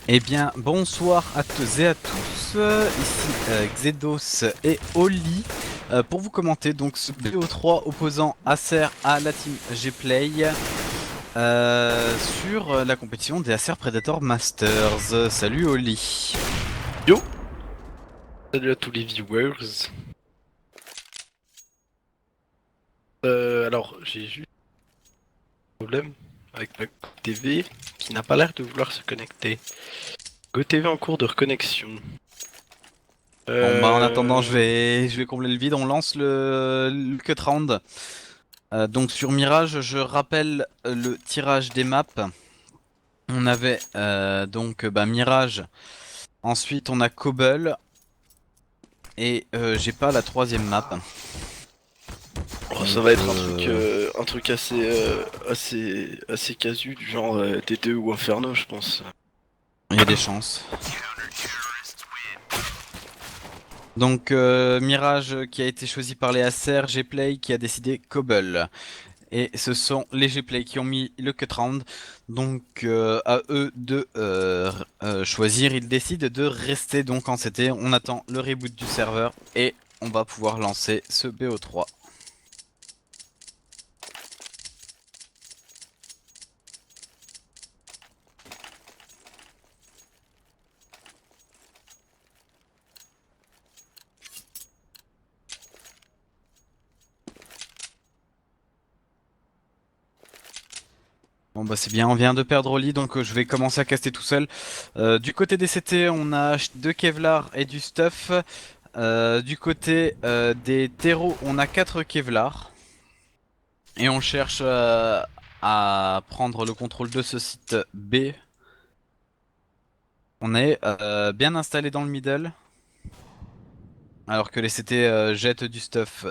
Eh bien, bonsoir à tous et à tous, ici Xedos et Oli pour vous commenter donc ce BO3 opposant Acer à la team Gplay sur la compétition des Acer Predator Masters. Salut Oli. Yo, salut à tous les viewers. Alors, j'ai juste un problème avec ma GoTV qui n'a pas l'air de vouloir se connecter. GoTV en cours de reconnexion. Bon bah en attendant Euh... je vais combler le vide, on lance le cut round. Donc sur Mirage, je rappelle le tirage des maps. On avait donc Mirage, ensuite on a Cobble. Et j'ai pas la troisième map. oh, ça Donc va être un truc assez casu du genre T2 ou Inferno, je pense. il y a des chances. Donc Mirage qui a été choisi par les Acer, Gplay qui a décidé Cobble. Et ce sont les Gplay qui ont mis le cut round. Donc à eux de choisir. Ils décident de rester donc en CT. On attend le reboot du serveur et on va pouvoir lancer ce BO3. Bon bah c'est bien, on vient de perdre Oli, donc je vais commencer à caster tout seul. Du côté des CT, on a deux Kevlar et du stuff. Du côté des terreaux, on a 4 Kevlar. Et on cherche à prendre le contrôle de ce site B. On est bien installé dans le middle. Alors que les CT jettent du stuff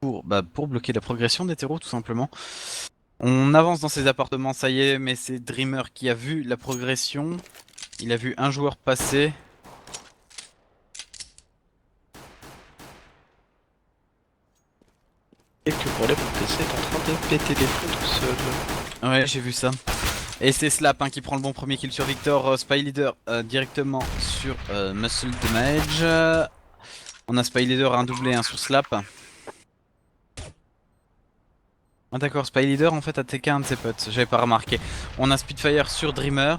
pour bloquer la progression des terreaux tout simplement. On avance dans ces appartements, ça y est, mais c'est Dreamer qui a vu la progression. Il a vu un joueur passer. Quelques problèmes, mon PC est en train de péter des plombs tout seul. Ouais, j'ai vu ça. Et c'est Slap qui prend le bon premier kill sur Victor. Spy Leader directement sur Muscle Damage. On a Spy Leader un doublé sur Slap. Ah d'accord, Spy Leader en fait a TK un de ses potes, j'avais pas remarqué. On a Spitfire sur Dreamer.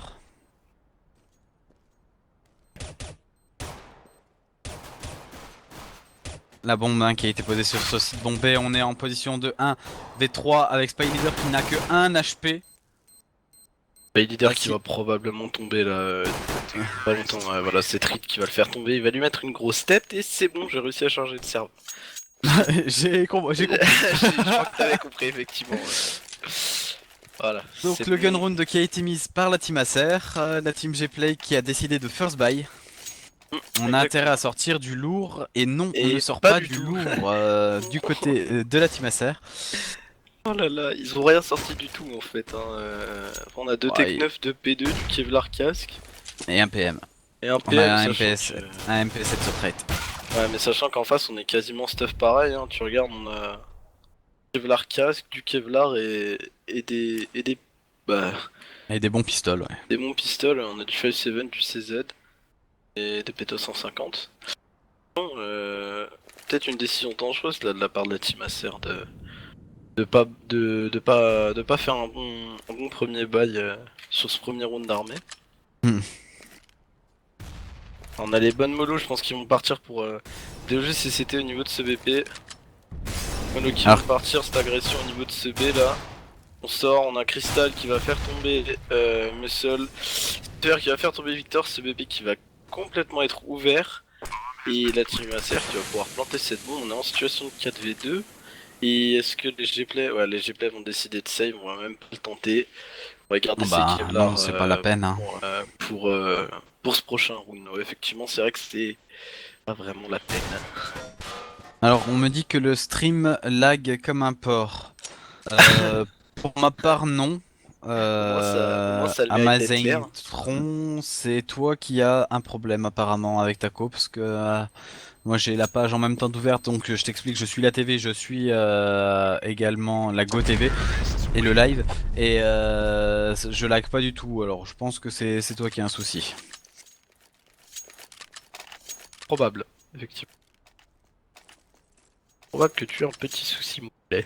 La bombe qui a été posée sur ce site bombé, on est en position de 1 v3 avec Spy Leader qui n'a que 1 HP. Bah, leader qui Si... va probablement tomber là, pas longtemps. Ouais, voilà, c'est Trid qui va le faire tomber. Il va lui mettre une grosse tête et c'est bon, j'ai réussi à changer de serveur. J'ai compris. Je crois que t'avais compris, effectivement. Voilà, Donc c'est le gun bon. round qui a été mise par la team Acer, la team Gplay qui a décidé de first buy. On a intérêt Exactement. à sortir du lourd et non, on ne Et sort pas pas du du tout. lourd du côté de la team Acer. Oh là là, ils ont rien sorti du tout en fait. Hein. On a deux Tech Ouais, 9, deux P2, du Kevlar casque et un PM. et un On a PM, un sachant MPS, que. un MP7 sur trait. Ouais, mais sachant qu'en face on est quasiment stuff pareil. Hein. Tu regardes, on a Kevlar casque, du Kevlar et des. Bah, Et des bons pistoles, ouais. des bons pistoles. On a du 5.7, du CZ et des P2 150. Bon, peut-être une décision dangereuse là de la part de la team Acer de pas faire un bon premier bail sur ce premier round d'armée. Hmm. On a les bonnes molos, je pense qu'ils vont partir pour déloger CCT au niveau de ce BP. Molos qui Alors, vont partir cette agression au niveau de ce B là. On sort, on a Crystal qui va faire tomber Muscle, Super qui va faire tomber Victor, ce BP qui va complètement être ouvert. Et la team Acer qui va pouvoir planter cette bombe. On est en situation de 4v2. Et est-ce que les Gplay, ouais, les Gplay vont décider de save, on va même pas le tenter. On va garder ces bah non, Kevlar c'est pas la peine, hein. pour ce prochain round. Ouais, effectivement, c'est vrai que c'est pas vraiment la peine. Alors, on me dit que le stream lag comme un porc. Euh, pour ma part, non. Au moins ça a le mérite d'être clair. Amazingtron, c'est toi qui as un problème apparemment avec ta co, parce que moi j'ai la page en même temps d'ouverte, donc je t'explique, je suis la TV, je suis également la Go TV. et le live, et je lag pas du tout, alors je pense que c'est toi qui as un souci. Probable, effectivement. Probable que tu aies un petit souci, mon poulet.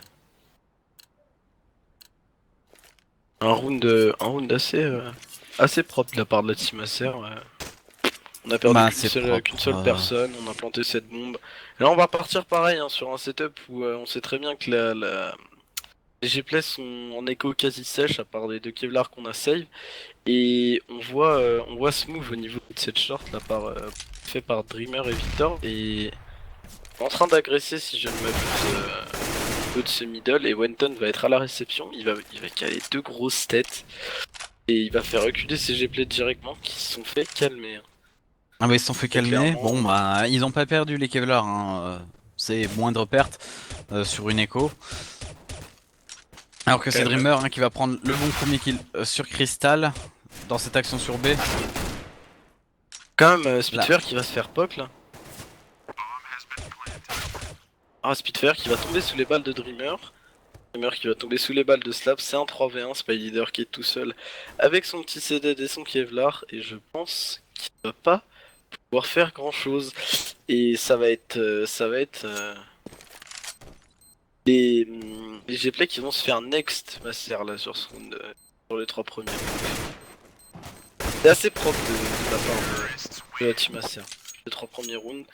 Un round assez propre de la part de la team Acer. On a perdu Bah c'est qu'une propre. seule personne, on a planté cette bombe. Et là on va partir pareil hein, sur un setup où on sait très bien que les G-Plays sont en écho quasi sèche à part les deux Kevlar qu'on a save. Et on voit ce move au niveau de cette short là fait par Dreamer et Victor. Et en train d'agresser si je ne m'abuse au de ce middle. Et Wenton va être à la réception, il va caler deux grosses têtes. Et il va faire reculer ses G-Plays directement qui se sont fait calmer, hein. Ah bah ils se sont fait Et calmer, clairement, bon bah ils ont pas perdu les Kevlar, hein. C'est moindre perte sur une écho. Alors que c'est quand même. Dreamer hein, qui va prendre le bon premier kill sur Crystal dans cette action sur B. Quand même, Là, Spitfire qui va se faire poke là. Ah, Spitfire qui va tomber sous les balles de Dreamer. Dreamer qui va tomber sous les balles de Slap. C'est un 3v1, Spy Leader qui est tout seul avec son petit CD et son Kevlar. Et je pense qu'il va pas pouvoir faire grand chose. Et ça va être les Gplay qui vont se faire next master là sur ce round, sur les trois premiers. C'est assez propre de la part de la team Acer. Les trois premiers rounds.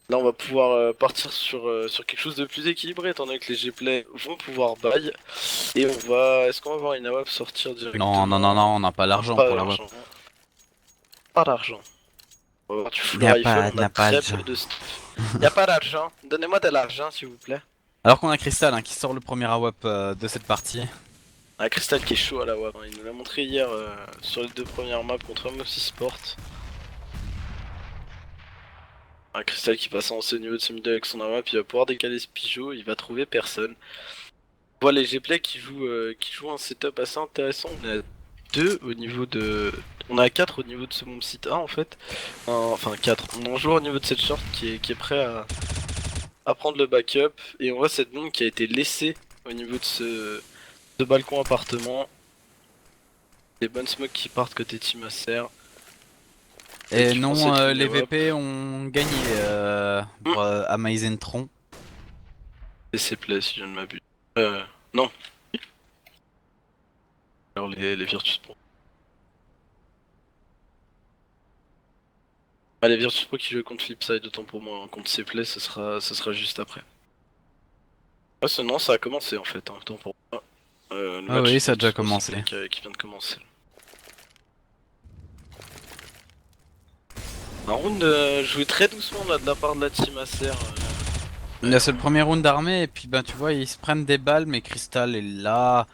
Là, on va pouvoir partir sur quelque chose de plus équilibré, étant donné que les Gplay vont pouvoir buy. Et on va. Est-ce qu'on va voir une AWP sortir non, non, non, non, directement? on n'a pas l'argent Pas pour la WAP. d'argent. Pas d'argent. On va voir du Il full n'y a rifle, pas, on a n'a pas très l'argent. peu de stuff. Y a pas d'argent. Donnez-moi de l'argent, s'il vous plaît. Alors qu'on a Crystal hein, qui sort le premier AWP de cette partie. Un Crystal qui est chaud à la WAP, hein. Il nous l'a montré hier sur les deux premières maps contre MOC Sport. Un Crystal qui passe en C au niveau de ce middle avec son AWP, il va pouvoir décaler ce Pigeot, il va trouver personne. On voit les Gplay qui jouent un setup assez intéressant. On a deux au niveau de. On a 4 au niveau de ce bomb site A en fait. Enfin 4. On a un joueur au niveau de cette short qui est prêt à prendre le backup. Et on voit cette bombe qui a été laissée au niveau de ce balcon appartement. Des bonnes smokes qui partent côté Team Acer. Et Et qui font non, cette ligne les AWP. VP ont gagné pour Amazing Tron. Et c'est play si je ne m'abuse. Non. Alors les Virtus Pro. Ah, les Virtus Pro qui jouent contre Flipside, autant pour moi, hein. Contre ces plays, ce sera juste après. Ah, non, ça a commencé en fait, hein, autant pour moi. Le Ah match oui, ça a Virtus déjà Pro, c'est commencé. Play qui vient de commencer. Un round joué très doucement là de la part de la team Acer. Là, c'est le premier round d'armée, et puis ben tu vois, ils se prennent des balles, mais Crystal est là.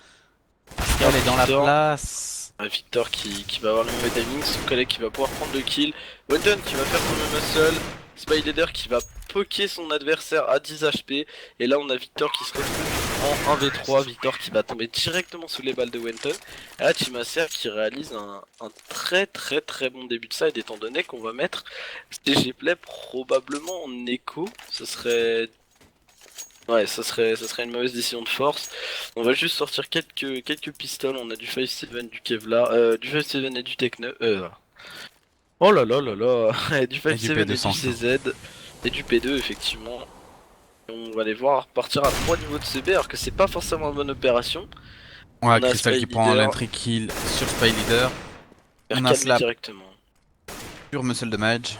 Crystal est dans la Victor, place. Victor qui va avoir le mauvais timing, son collègue qui va pouvoir prendre le kill, Weldon qui va faire son muscle, Spy Leader qui va poker son adversaire à 10 HP, et là on a Victor qui se retrouve en 1v3, Victor qui va tomber directement sous les balles de Wenton, et là Team Acer qui réalise un très bon début de side, étant donné qu'on va mettre CG Play probablement en écho, ce serait... Ouais, ça serait une mauvaise décision de force. On va juste sortir quelques pistoles. On a du 5-7, du Kevlar, du 5-7 et du Tech-9. Oh là là là là, du Et du 5-7 et du P200. CZ et du P2 effectivement. Et on va les voir partir à 3 niveaux de CB alors que c'est pas forcément une bonne opération. Ouais, On a Crystal Spy qui prend Leader, l'entry kill sur Spy Leader. faire On a calmer Slap directement. sur Muscle Damage.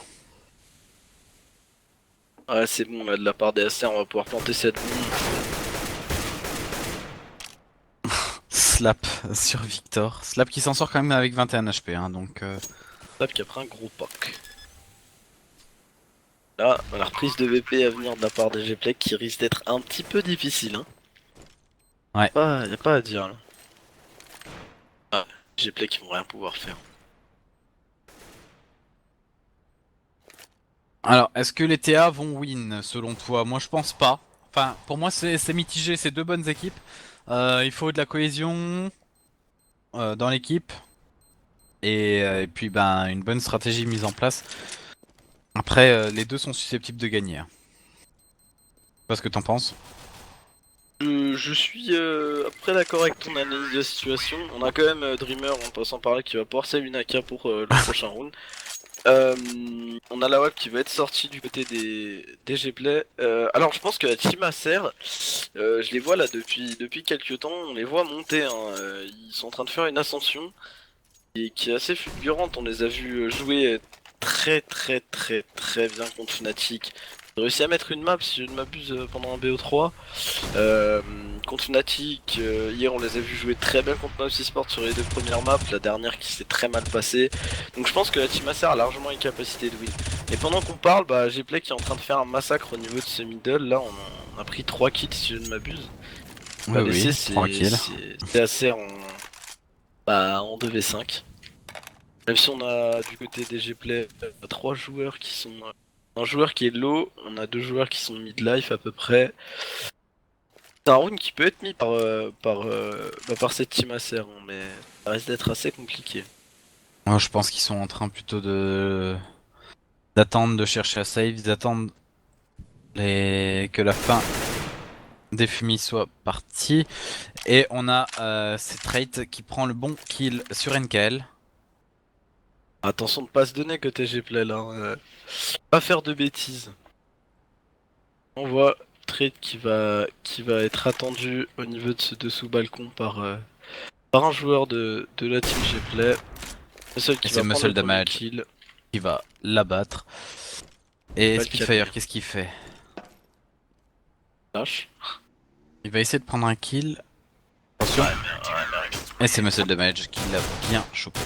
Ouais, c'est bon là de la part des ACR, on va pouvoir planter cette bombe. Slap sur Victor. Slap qui s'en sort quand même avec 21 HP, hein, donc... Slap qui a pris un gros pack. Là, la reprise de VP à venir de la part des Gplay qui risque d'être un petit peu difficile, hein. Ouais. Y a pas à dire là. Ah, Gplay qui vont rien pouvoir faire. Alors, est-ce que les TA vont win, selon toi? Moi, je pense pas. Enfin, pour moi, c'est mitigé, c'est deux bonnes équipes. Il faut de la cohésion dans l'équipe. Et puis, ben, une bonne stratégie mise en place. Après, les deux sont susceptibles de gagner, hein. Je sais pas ce que t'en penses. Je suis à peu près d'accord avec ton analyse de la situation. On a quand même Dreamer en passant par là qui va pouvoir save une AK pour le prochain round. On a la WAP qui va être sortie du côté des Gplay. Alors je pense que la team Acer, je les vois là depuis quelques temps, on les voit monter, hein. Ils sont en train de faire une ascension et qui est assez fulgurante. On les a vus jouer très bien contre Fnatic. J'ai réussi à mettre une map si je ne m'abuse pendant un BO3. Euh, Contre Fnatic, hier on les a vus jouer très bien contre Mouse Sport sur les deux premières maps, la dernière qui s'est très mal passée. Donc je pense que la team Acer a largement une capacité de win. Et pendant qu'on parle, bah Gplay qui est en train de faire un massacre au niveau de ce middle, là on a pris 3 kills si je ne m'abuse. Oui, Pas oui, laissé, tranquille. c'est Acer en 2v5. Même si on a du côté des Gplay 3 joueurs qui sont... un joueur qui est low, on a 2 joueurs qui sont mid-life à peu près. C'est un round qui peut être mis par cette team Acer, hein, mais ça risque d'être assez compliqué. Moi, je pense qu'ils sont en train plutôt de d'attendre, de chercher à save, d'attendre que la fin des fumis soit partie. Et on a c'est Trait qui prend le bon kill sur NKL. Attention de pas se donner côté Gplay là, hein, pas faire de bêtises. On voit Trade qui va être attendu au niveau de ce dessous balcon par un joueur de la team Gplay. Le seul Et qui c'est va prendre le Muscle premier Damage kill. qui va l'abattre. Et Pas le calmer. Spitfire, qu'est-ce qu'il fait? Lâche. Il va essayer de prendre un kill. Attention. Et c'est Muscle Damage qui l'a bien chopé.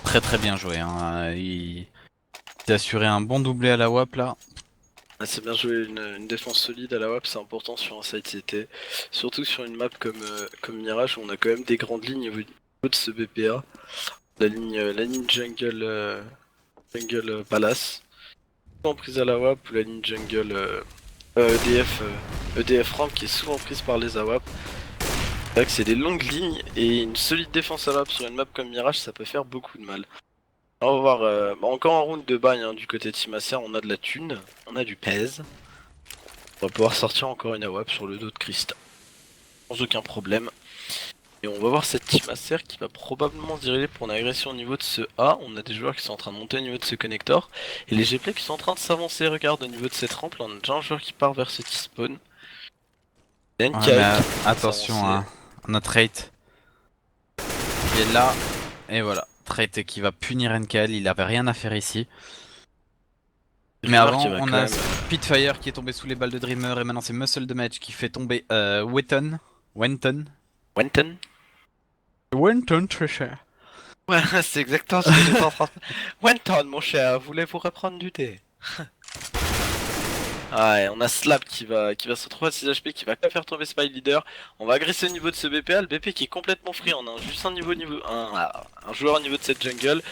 Très bien joué, hein. Il s'est assuré un bon doublé à la WAP là. Ah, c'est bien joué, une défense solide à la WAP, c'est important sur un site CT. Surtout sur une map comme Mirage où on a quand même des grandes lignes au niveau de ce BPA. La ligne jungle Palace. Souvent prise à la WAP ou la ligne jungle EDF ramp qui est souvent prise par les AWAP. C'est vrai que c'est des longues lignes et une solide défense à la WAP sur une map comme Mirage ça peut faire beaucoup de mal. On va voir, encore un round de bail hein, du côté de Team Acer, on a de la thune, on a du pèse. On va pouvoir sortir encore une AWAP sur le dos de Christa. Sans aucun problème. Et on va voir cette team Acer qui va probablement se diriger pour une agression au niveau de ce A. On a des joueurs qui sont en train de monter au niveau de ce connector. Et les Gplay qui sont en train de s'avancer. Regarde au niveau de cette rampe. Là, on a déjà un joueur qui part vers ce T-spawn. Il y a une Ouais, mais KL qui est en train de attention, s'avancer. hein. On a Trait qui est là. Et voilà. Trait qui va punir NKL. Il avait rien à faire ici. Mais Dreamer qui avant, va on quand a même. Spitfire qui est tombé sous les balles de Dreamer. Et maintenant, c'est Muscle Damage qui fait tomber Wetton. Wenton. Wenton. Wenton, très cher. Ouais, c'est exactement ce que j'étais en train de faire. Wenton, mon cher, voulez-vous reprendre du thé? Ouais, on a Slap qui va se retrouver à 6 HP, qui va faire tomber Spy Leader. On va agresser au niveau de ce BPA, le BP qui est complètement free, on a juste un joueur au niveau de cette jungle.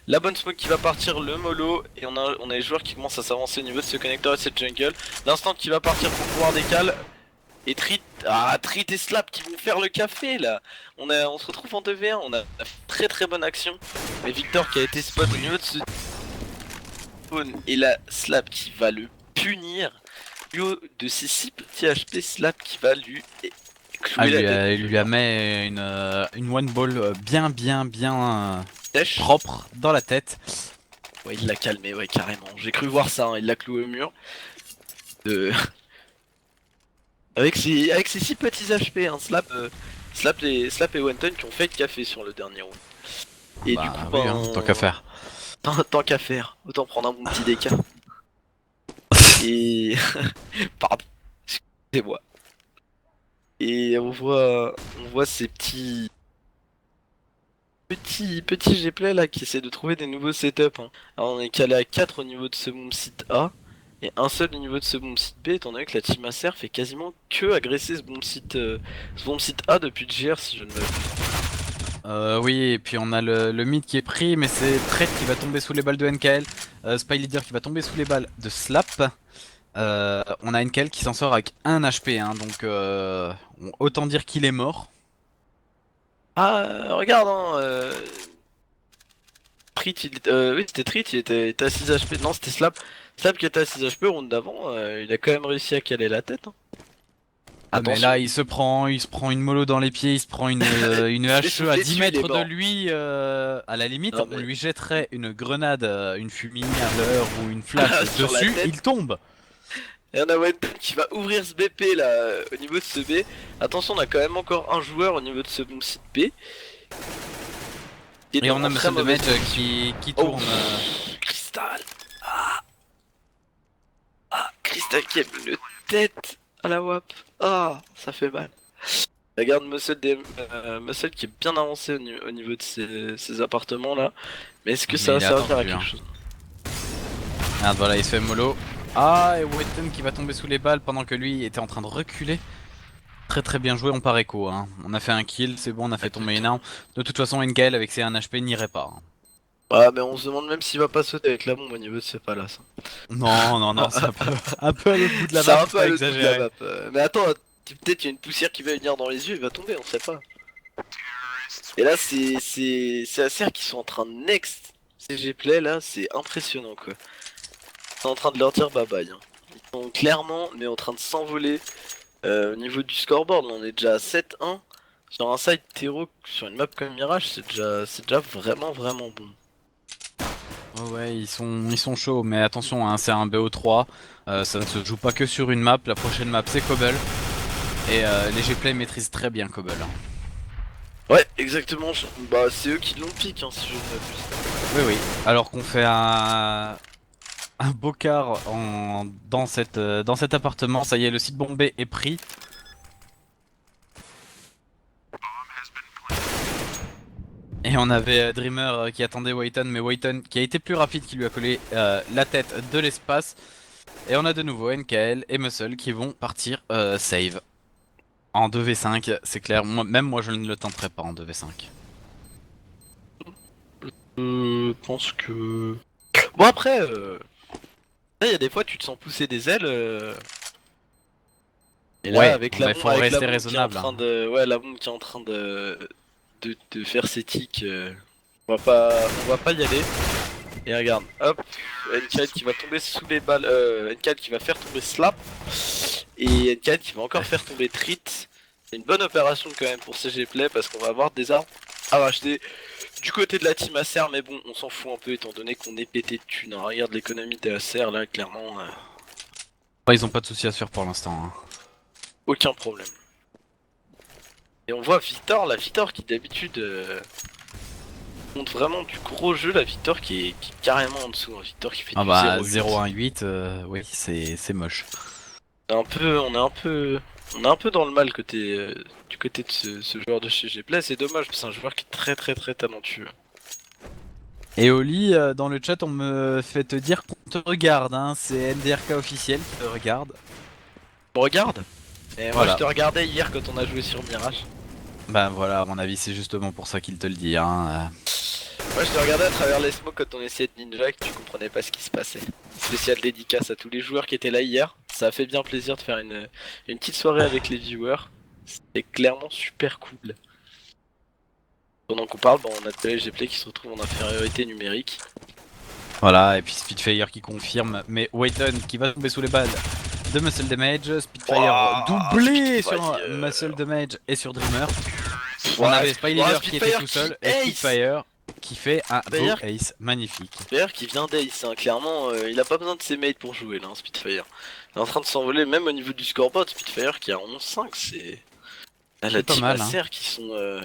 La bonne smoke qui va partir, le mollo, et on a les joueurs qui commencent à s'avancer au niveau de ce connecteur et de cette jungle. L'instant qui va partir pour pouvoir décaler. Et Trit et Slap qui vont faire le café là. On se retrouve en 2v1, on a une très bonne action. Mais Victor qui a été spot au niveau de ce spawn et la Slap qui va le punir. Du haut de ses 6 petits HP, Slap qui va lui Ah, clouer la tête. il lui a mis une one ball bien Dèche. propre dans la tête. Ouais, il l'a calmé, ouais, carrément. J'ai cru voir ça, hein, il l'a cloué au mur. De... avec ses 6 petits HP, hein, Slap et Wenton qui ont fait le café sur le dernier round. Et du coup, Bah oui, hein, tant qu'à faire. tant qu'à faire, autant prendre un bon petit DK. Et... Pardon, excusez-moi. Et on voit ces petits Gplay là qui essaient de trouver des nouveaux setups, hein. Alors on est calé à 4 au niveau de ce bomb site A et un seul au niveau de ce bomb site B, étant donné que la team Acer fait quasiment que agresser ce bomb site A depuis le GR si je ne me... Oui, et puis on a le mid qui est pris, mais c'est Trait qui va tomber sous les balles de NKL. Spy Leader qui va tomber sous les balles de Slap. On a NKL qui s'en sort avec 1 HP, hein, donc autant dire qu'il est mort. Ah, regarde, hein, oui, c'était Trit, il était à 6 HP. Non, c'était Slap. Slap qui était à 6 HP, round d'avant, il a quand même réussi à caler la tête, hein. Ah, mais Attention. là, il se prend une mollo dans les pieds, il se prend une Je vais HE à souffler 10 dessus, il est mètres de mort. lui. À la limite, Non on mais lui jetterait une grenade, une fulminée à l'heure ou une flash sur la dessus, tête. il tombe. Et on a Wenton qui va ouvrir ce BP là au niveau de ce B. Attention, on a quand même encore un joueur au niveau de ce bon site B. Qui est Et on a en très Muscle mauvaise Damage position. qui Oh, tourne. Crystal. Crystal qui a mis une tête à la WAP. Ah, ça fait mal. Regarde Muscle qui est bien avancé au niveau de ses appartements là. Mais est-ce que ça Mais va il est servir à attendu, quelque hein. chose? Merde, voilà, il se fait mollo. Ah, et Wetton qui va tomber sous les balles pendant que lui était en train de reculer. Très très bien joué, on part écho, hein. On a fait un kill, c'est bon, on a fait tomber une Exactement. arme. De toute façon, NKL avec ses 1 HP n'irait pas, hein. Ah, mais on se demande même s'il va pas sauter avec la bombe au niveau de ce palace. Non, non, non, c'est un peu à l'autre bout de la C'est map, un faut peu à pas l'autre bout de la exagérer. map. Mais attends, peut-être il y a une poussière qui va venir dans les yeux, il va tomber, on sait pas. Et là, c'est Acer qui sont en train de next CG Play, là, c'est impressionnant quoi. Ils sont en train de leur dire bye bye, hein. Ils sont clairement, mais en train de s'envoler. Au niveau du scoreboard, là, on est déjà à 7-1. Sur un site terreau, sur une map comme Mirage, c'est déjà vraiment vraiment bon. Ouais, ouais, ils sont chauds, mais attention, hein, c'est un BO3. Ça ne se joue pas que sur une map. La prochaine map, c'est Cobble. Et les Gplay maîtrisent très bien Cobble, hein. Ouais, exactement. Bah, c'est eux qui l'ont piqué, hein, si je ne m'abuse. Oui, oui. Alors qu'on fait un bocard dans cet appartement. Ça y est, le site bombé est pris. Et on avait Dreamer qui attendait Waiton, mais Waiton qui a été plus rapide, qui lui a collé la tête de l'espace. Et on a de nouveau NKL et Muscle qui vont partir save. En 2v5, c'est clair. Même moi, je ne le tenterai pas en 2v5. Je pense que... Bon après, là, il y a des fois tu te sens pousser des ailes. Et là, Ouais, mais faut avec la rester bombe qui est en raisonnable, train hein. de... Ouais, la bombe qui est en train de faire ses tics, on va pas y aller. Et regarde, hop, N4 qui va tomber sous les balles, N4 qui va faire tomber Slap, et N4 qui va encore faire tomber Treat. C'est une bonne opération quand même pour CG Play parce qu'on va avoir des armes à racheter du côté de la team Acer, mais bon, on s'en fout un peu étant donné qu'on est pété de thunes, hein. Regarde l'économie des Acer là, clairement, Ouais, ils ont pas de soucis à se faire pour l'instant, hein. aucun problème. Et on voit Victor, la Victor qui d'habitude montre vraiment du gros jeu, la Victor qui est carrément en dessous, hein. Victor qui fait Ah du bah 0-8. 0-1-8, oui, c'est moche. On est un peu dans le mal côté, du côté de ce joueur de chez Gplay. C'est dommage, parce que c'est un joueur qui est très très très talentueux. Et Oli, dans le chat, on me fait te dire qu'on te regarde, hein. C'est NDRK officiel qui te regarde. On regarde. Et moi je Voilà. te regardais hier quand on a joué sur Mirage. Bah voilà, à mon avis, c'est justement pour ça qu'il te le dit, hein. Moi je te regardais à travers les smokes quand on essayait de ninja et que tu comprenais pas ce qui se passait. Spécial dédicace à tous les joueurs qui étaient là hier. Ça a fait bien plaisir de faire une petite soirée avec les viewers. C'était clairement super cool. Pendant qu'on parle, bon, on a de Gplay qui se retrouve en infériorité numérique. Voilà, et puis Spitfire qui confirme, mais Waiton qui va tomber sous les balles de Muscle Damage. Spitfire Wouah, doublé sur Spitfire. Muscle Damage et sur Dreamer. On Ouais, avait Spy Leader qui était Spitfire tout qui seul et ace. Spitfire qui fait un beau Spitfire, ace magnifique. Spitfire qui vient d'ace, hein. Clairement, il a pas besoin de ses mates pour jouer là, hein, Spitfire. Il est en train de s'envoler même au niveau du scoreboard, Spitfire qui a 11-5, c'est... Là, la C'est pas team mal, hein. Acer qui sont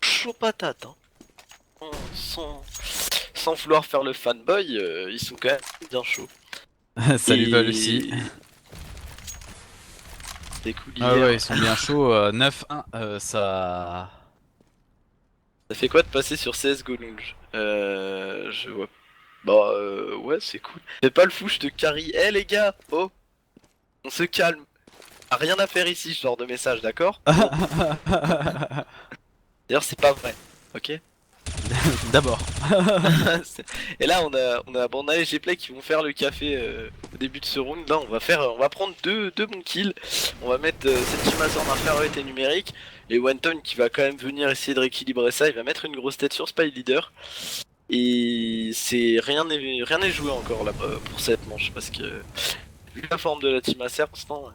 chaud patate, hein. Sans vouloir faire le fanboy, ils sont quand même bien chauds. Salut Val aussi. C'est cool Ah hier. ouais, ils sont bien chauds. 9-1, ça... Ça fait quoi de passer sur CSGO Lounge? Je vois. Bah ouais, c'est cool. Fais pas le fou, je te carry. Eh les gars, oh, on se calme. Ah, rien à faire ici, ce genre de message, d'accord? Bon. D'ailleurs, c'est pas vrai, ok? D'abord. Et là, on a Banda et Gplay qui vont faire le café au début de ce round. Là, on va prendre deux bons kills. On va mettre cette team en infériorité numérique. Et Wanton qui va quand même venir essayer de rééquilibrer ça. Il va mettre une grosse tête sur Spy Leader. Et c'est rien n'est joué encore là pour cette manche parce que vu la forme de la team Acer pour l'instant,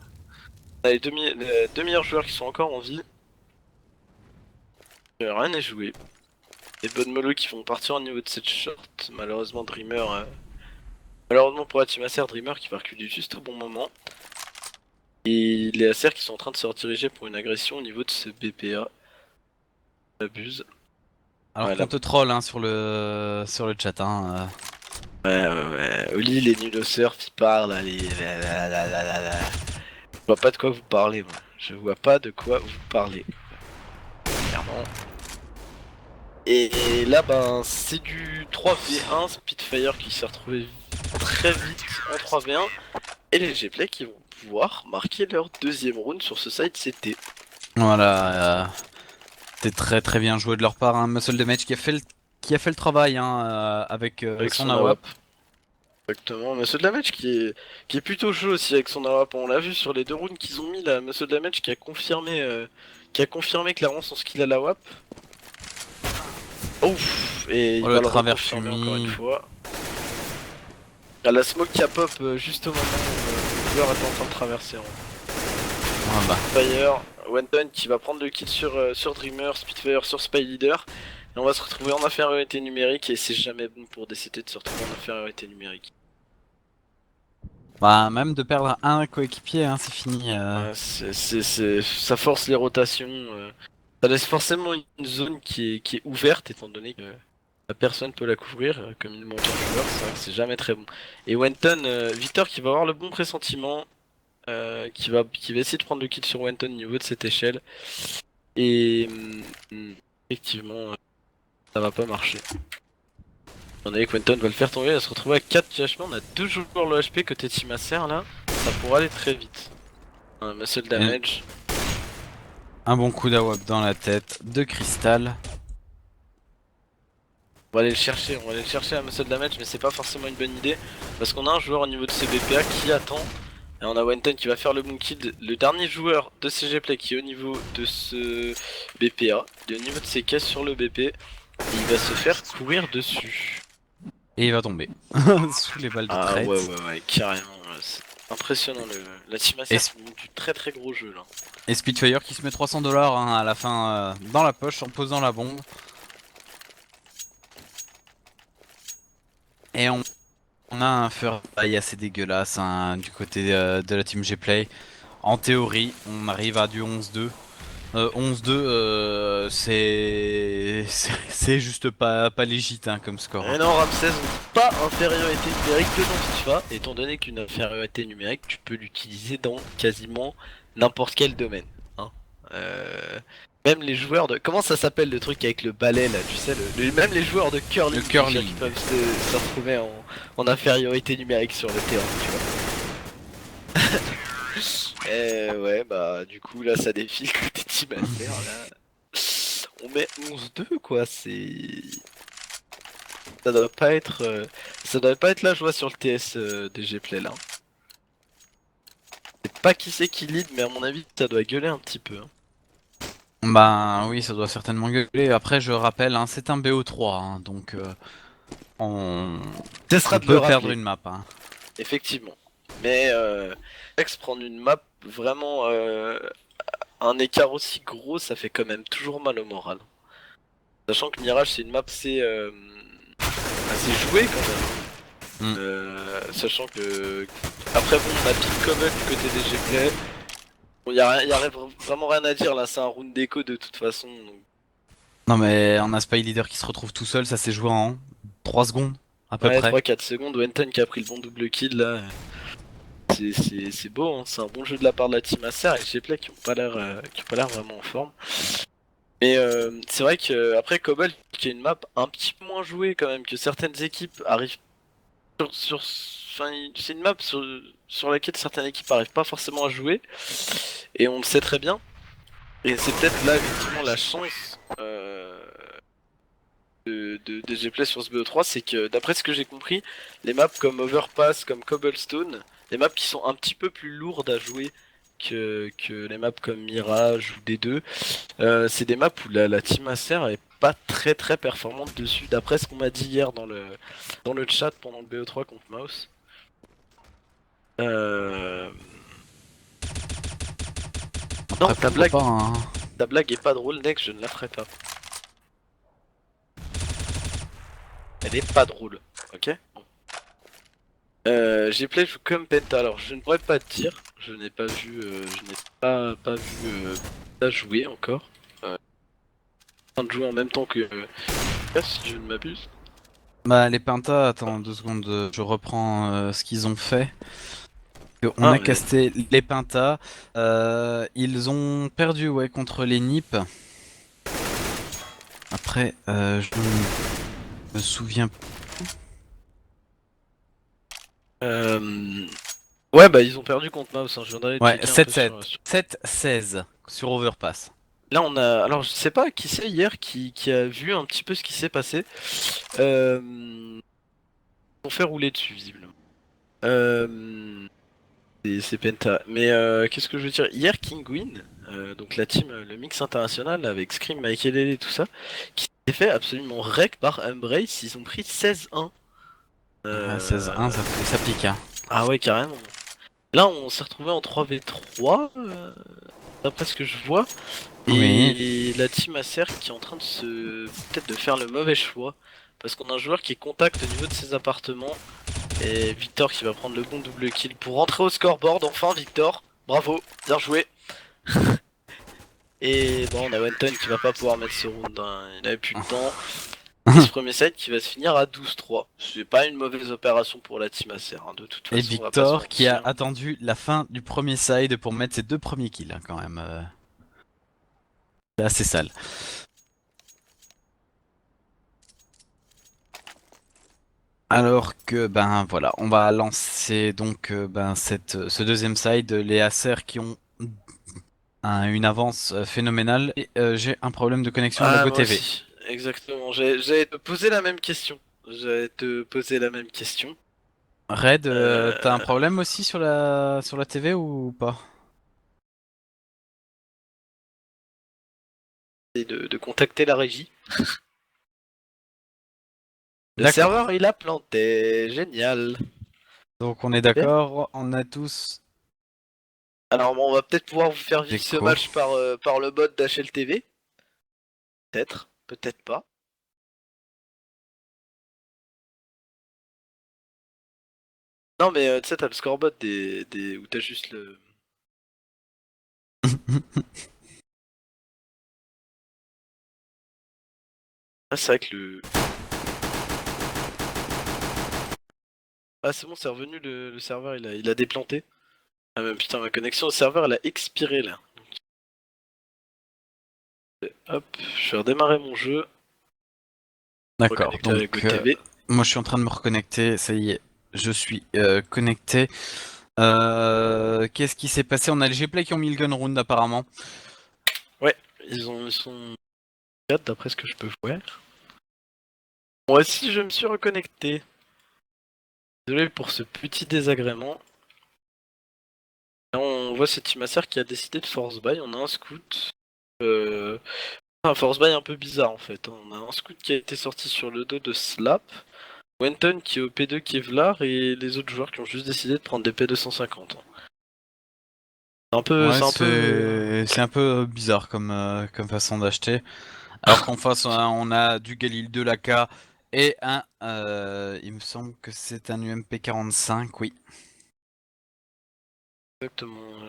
On a les deux meilleurs joueurs qui sont encore en vie. Rien n'est joué. Les bonnes mollo qui vont partir au niveau de cette short. Malheureusement Dreamer. Malheureusement pour la team Acer, Dreamer qui va reculer juste au bon moment. Et les Acer qui sont en train de se rediriger pour une agression au niveau de ce BPA. Abuse. Alors Ouais, qu'on te troll hein, sur le chat. Hein, ouais. Oli, il est nul au surf, il parle, allez. Je vois pas de quoi vous parlez, moi. Je vois pas de quoi vous parlez. Clairement. Et là, ben, c'est du 3v1, Spitfire qui s'est retrouvé très vite en 3v1. Et les Gplay qui vont pouvoir marquer leur deuxième round sur ce side CT. Voilà. C'était très très bien joué de leur part. Hein. Muscle Damage qui a fait le travail hein, avec son AWP. Exactement, Muscle Damage qui est plutôt chaud aussi avec son AWP. On l'a vu sur les deux rounds qu'ils ont mis là, Muscle Damage qui a confirmé clairement son skill à la WAP. Ouf, et il Oh, va le le travers reconfirmer encore une fumé. fois. Il y a la smoke qui a pop juste au moment où le joueur est en train de traverser. Ah bah. Spitfire, Wenton qui va prendre le kill sur Dreamer, Spitfire sur Spy Leader. Et on va se retrouver en infériorité numérique et c'est jamais bon pour DCT de se retrouver en infériorité numérique. Bah, même de perdre un coéquipier, hein, c'est fini. Ouais, ça force les rotations. Ça laisse forcément une zone qui est ouverte étant donné que la personne peut la couvrir comme il monte en joueur. C'est vrai que c'est jamais très bon. Et Wenton, Victor qui va avoir le bon pressentiment, qui va essayer de prendre le kill sur Wenton au niveau de cette échelle. Et effectivement, ça va pas marcher. On a que Wenton va le faire tomber, il va se retrouver à 4 GHP. On a 2 joueurs le HP côté Team Acer là. Ça pourrait aller très vite. Un muscle damage. Un bon coup d'AWP dans la tête de Crystal. On va aller le chercher à muscle damage, mais c'est pas forcément une bonne idée. Parce qu'on a un joueur au niveau de ce BPA qui attend. Et on a Wenton qui va faire le bon kill. Le dernier joueur de CG Play qui est au niveau de ce BPA. Il est au niveau de ses caisses sur le BP. Et il va se faire courir dessus. Et il va tomber. Sous les balles de Ah traite. ouais, carrément. C'est impressionnant. La team Acer qui monte du très très gros jeu là. Et Spitfire qui se met 300$ hein, à la fin dans la poche en posant la bombe. Et on a un furail assez dégueulasse hein, du côté de la team Gplay. En théorie, on arrive à du 11-2. 11-2, c'est juste pas légit hein, comme score. Et non, Ramsès, on dit pas infériorité numérique que dans FIFA, étant donné qu'une infériorité numérique, tu peux l'utiliser dans quasiment n'importe quel domaine. Hein. Même les joueurs de... Comment ça s'appelle le truc avec le balai là, tu sais, même les joueurs de curling, Le curling. qui peuvent se retrouver en infériorité numérique sur le terrain, tu vois. Ouais, bah du coup là ça défile côté Team Acer là. On met 11-2 quoi, c'est... Ça doit pas être la joie sur le TS des Gplay là. Je sais pas qui c'est qui lead, mais à mon avis ça doit gueuler un petit peu. Hein. Bah oui, ça doit certainement gueuler. Après, je rappelle, hein, c'est un BO3, hein, donc on... Cessera on de le peut perdre rappeler, une map. Hein. effectivement. Mais Rex prendre une map vraiment un écart aussi gros, ça fait quand même toujours mal au moral. Sachant que Mirage c'est une map assez jouée quand même. Sachant que après bon on a Pink Cobble du côté des Gplay. Bon y a vraiment rien à dire là, c'est un round d'écho de toute façon. Donc... Non mais on a Spy Leader qui se retrouve tout seul, ça s'est joué en 3 secondes à peu Ouais près. 3-4 secondes, Wenton qui a pris le bon double kill là. C'est beau, hein. C'est un bon jeu de la part de la team Acer et Gplay qui ont pas l'air vraiment en forme. Mais c'est vrai que après Cobble qui est une map un petit peu moins jouée quand même, que certaines équipes arrivent enfin, c'est une map sur laquelle certaines équipes arrivent pas forcément à jouer, et on le sait très bien. Et c'est peut-être là effectivement la chance de Gplay sur ce BO3, c'est que d'après ce que j'ai compris, les maps comme Overpass, comme Cobblestone, les maps qui sont un petit peu plus lourdes à jouer que les maps comme Mirage ou D2, c'est des maps où la team Acer est pas très très performante dessus, d'après ce qu'on m'a dit hier dans le chat pendant le BO3 contre Mouse. Non, Après, pourquoi pas, hein. ta blague est pas drôle, Nex, je ne la ferai pas. Elle est pas drôle, ok? Gplay joue comme Penta, alors je ne pourrais pas te dire, je n'ai pas vu, pas vu ça jouer encore. En train de jouer en même temps que si je ne m'abuse. Bah, les Pentas, attends 2 secondes, je reprends ce qu'ils ont fait. On Ah a mais casté les Pentas. Ils ont perdu, ouais, contre les Nips. Après, je me souviens. euh... ouais bah ils ont perdu contre Mouse, hein. Je viendrais de Ouais, checker un peu 7-7. 7-16 sur Overpass. Là on a, alors je sais pas qui c'est hier qui a vu un petit peu ce qui s'est passé. Ils ont fait rouler dessus visiblement. Euh... C'est Penta. Mais qu'est-ce que je veux dire? Hier, Kinguin, donc la team, le mix international avec Scream, Michael et tout ça, qui s'est fait absolument wreck par Embrace, ils ont pris 16-1. Ah, 16-1, ça pique, hein. Ah ouais, carrément. Là, on s'est retrouvé en 3v3, d'après ce que je vois, Oui. et la team Acer qui est en train de peut-être de faire le mauvais choix, parce qu'on a un joueur qui est contact au niveau de ses appartements, et Victor qui va prendre le bon double kill pour rentrer au scoreboard. Enfin, Victor, bravo, bien joué. Et bon, on a Wenton qui va pas pouvoir mettre ce round, hein. Il avait plus de temps. Et ce premier set qui va se finir à 12-3. C'est pas une mauvaise opération pour la team Acer, hein. De toute Et façon, on va pas se Victor qui a mentir. attendu la fin du premier side pour mettre ses 2 premiers kills, hein, quand même. C'est assez sale. Alors que, ben voilà, on va lancer donc ce deuxième side, les Acer qui ont une avance phénoménale. Et j'ai un problème de connexion à la Ah, moi GoTV. aussi, exactement. J'allais te poser la même question. J'allais te poser la même question. Red, t'as un Euh, problème aussi sur la TV ou pas? et de contacter la régie. Le D'accord. serveur, il a planté. Génial. Donc on est Bien. d'accord, on a tous Alors, bon, on va peut-être pouvoir vous faire vivre ce écho. match par le bot d'HLTV. Peut-être, peut-être pas. Non, mais tu sais, t'as le scorebot où t'as juste le. Ah, c'est vrai que le. Ah, c'est bon, c'est revenu le serveur, il a déplanté. Ah, mais putain, ma connexion au serveur, elle a expiré là. Hop, je vais redémarrer mon jeu, D'accord, reconnecter donc avec GoTV. moi je suis en train de me reconnecter, ça y est, je suis connecté. Qu'est-ce qui s'est passé? On a les Gplay qui ont mis le gun round apparemment. Ouais, ils sont 4 d'après ce que je peux voir. Moi aussi, je me suis reconnecté. Désolé pour ce petit désagrément. Là, on voit cette team Acer qui a décidé de force buy. On a un scout. Euh, un force buy un peu bizarre en fait, hein. On a un scout qui a été sorti sur le dos de Slap. Wenton qui est au P2 Kevlar et les autres joueurs qui ont juste décidé de prendre des P250. Ouais, C'est un peu. c'est un peu bizarre comme façon d'acheter. Alors qu'en face on a du Galil de l'AK et il me semble que c'est un UMP 45, oui. Exactement.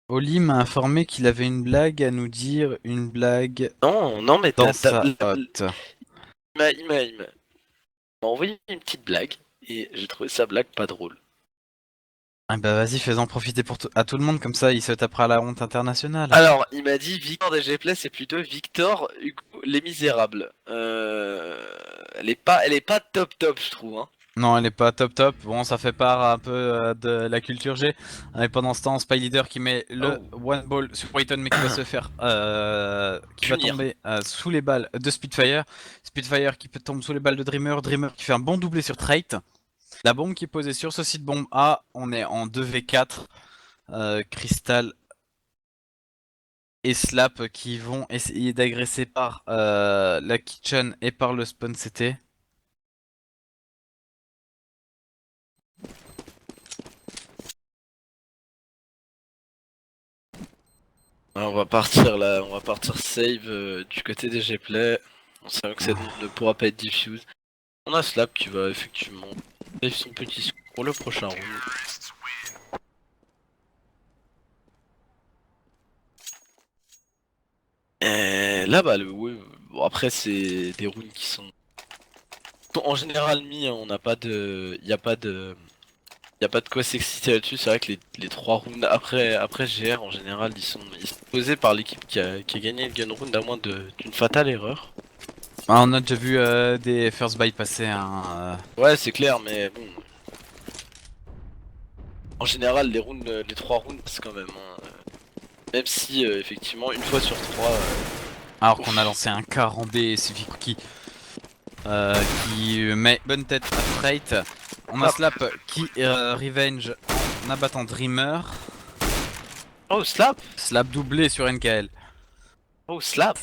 Oli m'a informé qu'il avait une blague à nous dire, une blague Non, non, mais dans sa hotte. il m'a envoyé une petite blague et j'ai trouvé sa blague pas drôle. Ah bah vas-y, fais-en profiter à tout le monde, comme ça il se tapera la honte internationale. Alors, il m'a dit Victor DGplay, c'est plutôt Victor Hugo Les Misérables. Elle est pas top top, je trouve, hein. Non, elle est pas top top. Bon, ça fait part un peu de la culture G. Et pendant ce temps, Spy Leader qui met le Oh, one ball sur Wayton, mais qui va se faire, qui va punir. tomber sous les balles de Spitfire. Spitfire qui peut tomber sous les balles de Dreamer. Dreamer qui fait un bon doublé sur Trait. La bombe qui est posée sur ce site bombe A. On est en 2v4. Crystal et Slap qui vont essayer d'agresser par la Kitchen et par le Spawn CT. On va partir là, on va partir save du côté des Gplay. On sait que cette ne pourra pas être diffuse. On a Slap qui va effectivement save son petit score pour le prochain round. Et là bah ouais, bon, après c'est des rounds qui sont en général mis, hein, on n'a pas de. Y a pas de quoi s'exciter là-dessus, c'est vrai que les 3 rounds après GR en général ils sont posés par l'équipe qui a gagné le gun round à moins d'une fatale erreur. Ah, on a déjà vu des first buy passer, hein. Ouais c'est clair mais bon. En général les rounds, les 3 rounds c'est quand même, hein. Même si effectivement une fois sur 3 Alors qu'on a lancé un car en B et suffit qui met bonne tête à Freight. On a Slap. Slap qui revenge en abattant Dreamer. Oh slap. Slap doublé sur NKL. Oh slap.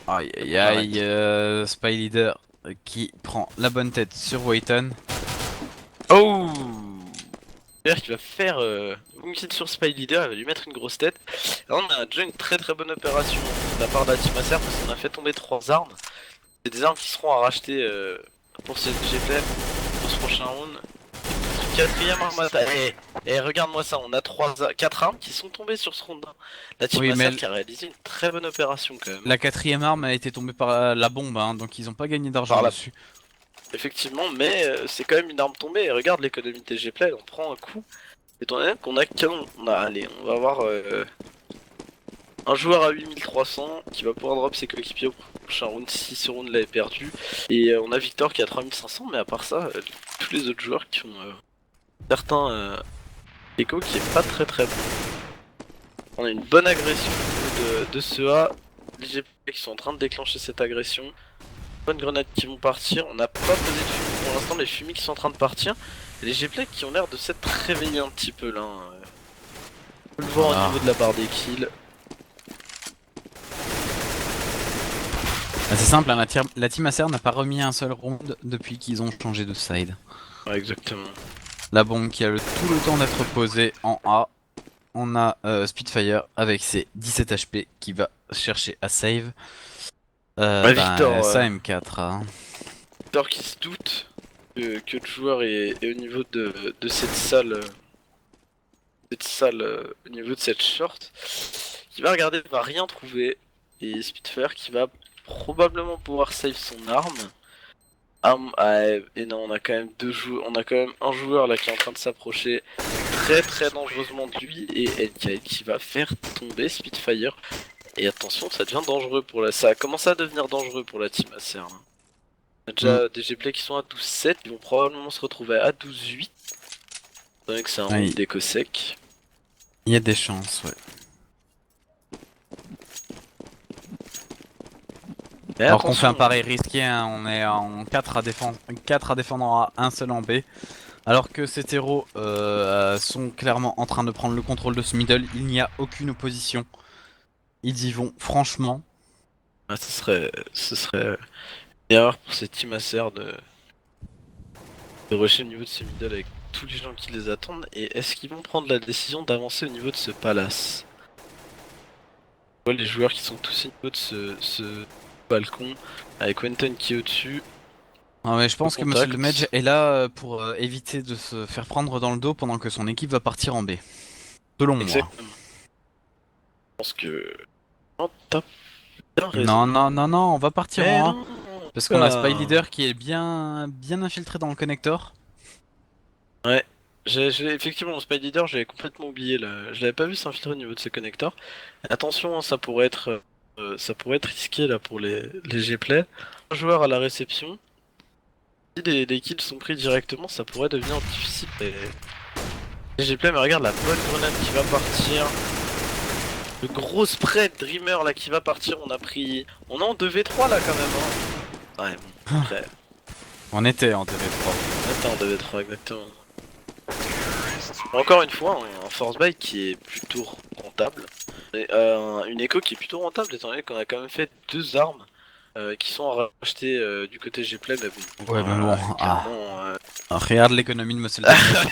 Aïe aïe Arrête. aïe, Spy Leader qui prend la bonne tête sur Wayton. Oh. D'ailleurs qui va faire une kill sur Spy Leader, il va lui mettre une grosse tête. Là on a déjà une très bonne opération de la part de la team Acer parce qu'on a fait tomber 3 armes. C'est des armes qui seront à racheter pour ce GP pour ce prochain round. Quatrième arme à regarde-moi ça, on a 4 armes qui sont tombées sur ce round 1. La team Oui, mais Acer qui a réalisé une très bonne opération quand même. la quatrième arme a été tombée par la bombe, hein, donc ils ont pas gagné d'argent Par là, dessus. effectivement, mais c'est quand même une arme tombée. Et regarde l'économie de TGplay, elle en prend un coup. Étant donné qu'on a canon, allez, on va avoir un joueur à 8300 qui va pouvoir drop ses coéquipiers au prochain round si ce round là est perdu. Et on a Victor qui a 3500, mais à part ça, tous les autres joueurs qui ont certains Echo qui est pas très bon. On a une bonne agression de ce A. Les GP qui sont en train de déclencher cette agression. Bonnes grenades qui vont partir. On n'a pas posé de fumée pour l'instant, les fumées qui sont en train de partir. Et les GP qui ont l'air de s'être réveillés un petit peu là. On peut le voir au niveau de la barre des kills. Ah, c'est simple, hein, la team Acer n'a pas remis un seul round depuis qu'ils ont changé de side. Ouais, exactement. La bombe qui a tout le temps d'être posée en A. On a Spitfire avec ses 17 HP qui va chercher à save. Ouais, Victor, Ça M4. Hein. Victor qui se doute que le joueur est au niveau de cette salle. Au niveau de cette short. Qui va regarder, va rien trouver. Et Spitfire qui va probablement pouvoir save son arme. Et non, on a quand même on a quand même un joueur là qui est en train de s'approcher très dangereusement de lui et NKL qui va faire tomber Spitfire. Et attention, ça devient dangereux ça a commencé à devenir dangereux pour la team Acer. Hein. On a déjà des Gplay qui sont à 12-7, ils vont probablement se retrouver à 12-8. Étant donné que c'est un round d'éco sec. Il y a des chances, ouais. Mais Alors qu'on fait un attention, pari risqué, hein, on est en 4 à défendre, 4 à défendre en A, un seul en B. Alors que ces héros sont clairement en train de prendre le contrôle de ce middle, il n'y a aucune opposition. Ils y vont franchement. ce serait une erreur pour cette team Acer de rusher au niveau de ce middle avec tous les gens qui les attendent. Et est-ce qu'ils vont prendre la décision d'avancer au niveau de ce palace? On voit les joueurs qui sont tous au niveau de ce balcon avec Wenton qui est au-dessus. Ah mais je pense que Monsieur Contact. le Mage est là pour éviter de se faire prendre dans le dos pendant que son équipe va partir en B. Selon moi. Exactement. Je pense que. Oh, t'as bien raison. Non, non, non, non, on va partir Mais en A. non. Parce qu'on a Spy Leader qui est bien infiltré dans le connector. Ouais. Effectivement, le Spy Leader, j'avais complètement oublié là. Je l'avais pas vu s'infiltrer au niveau de ce connecteur. Attention, hein, ça pourrait être risqué là pour les G-Play. Un joueur à la réception. Si les kills sont pris directement, ça pourrait devenir difficile. Les G-Play, mais regarde la bonne grenade qui va partir. Le gros spread Dreamer là qui va partir. On est en 2v3 là quand même. Hein. Ouais, bon, après. On était en TV3. Attends, on devait 3 exactement. Encore une fois, un force buy qui est plutôt rentable. Et, une écho qui est plutôt rentable étant donné qu'on a quand même fait 2 armes qui sont à racheter du côté Gplay, mais bon. Ouais, mais bon. Clairement, Regarde l'économie de Muscle Damage.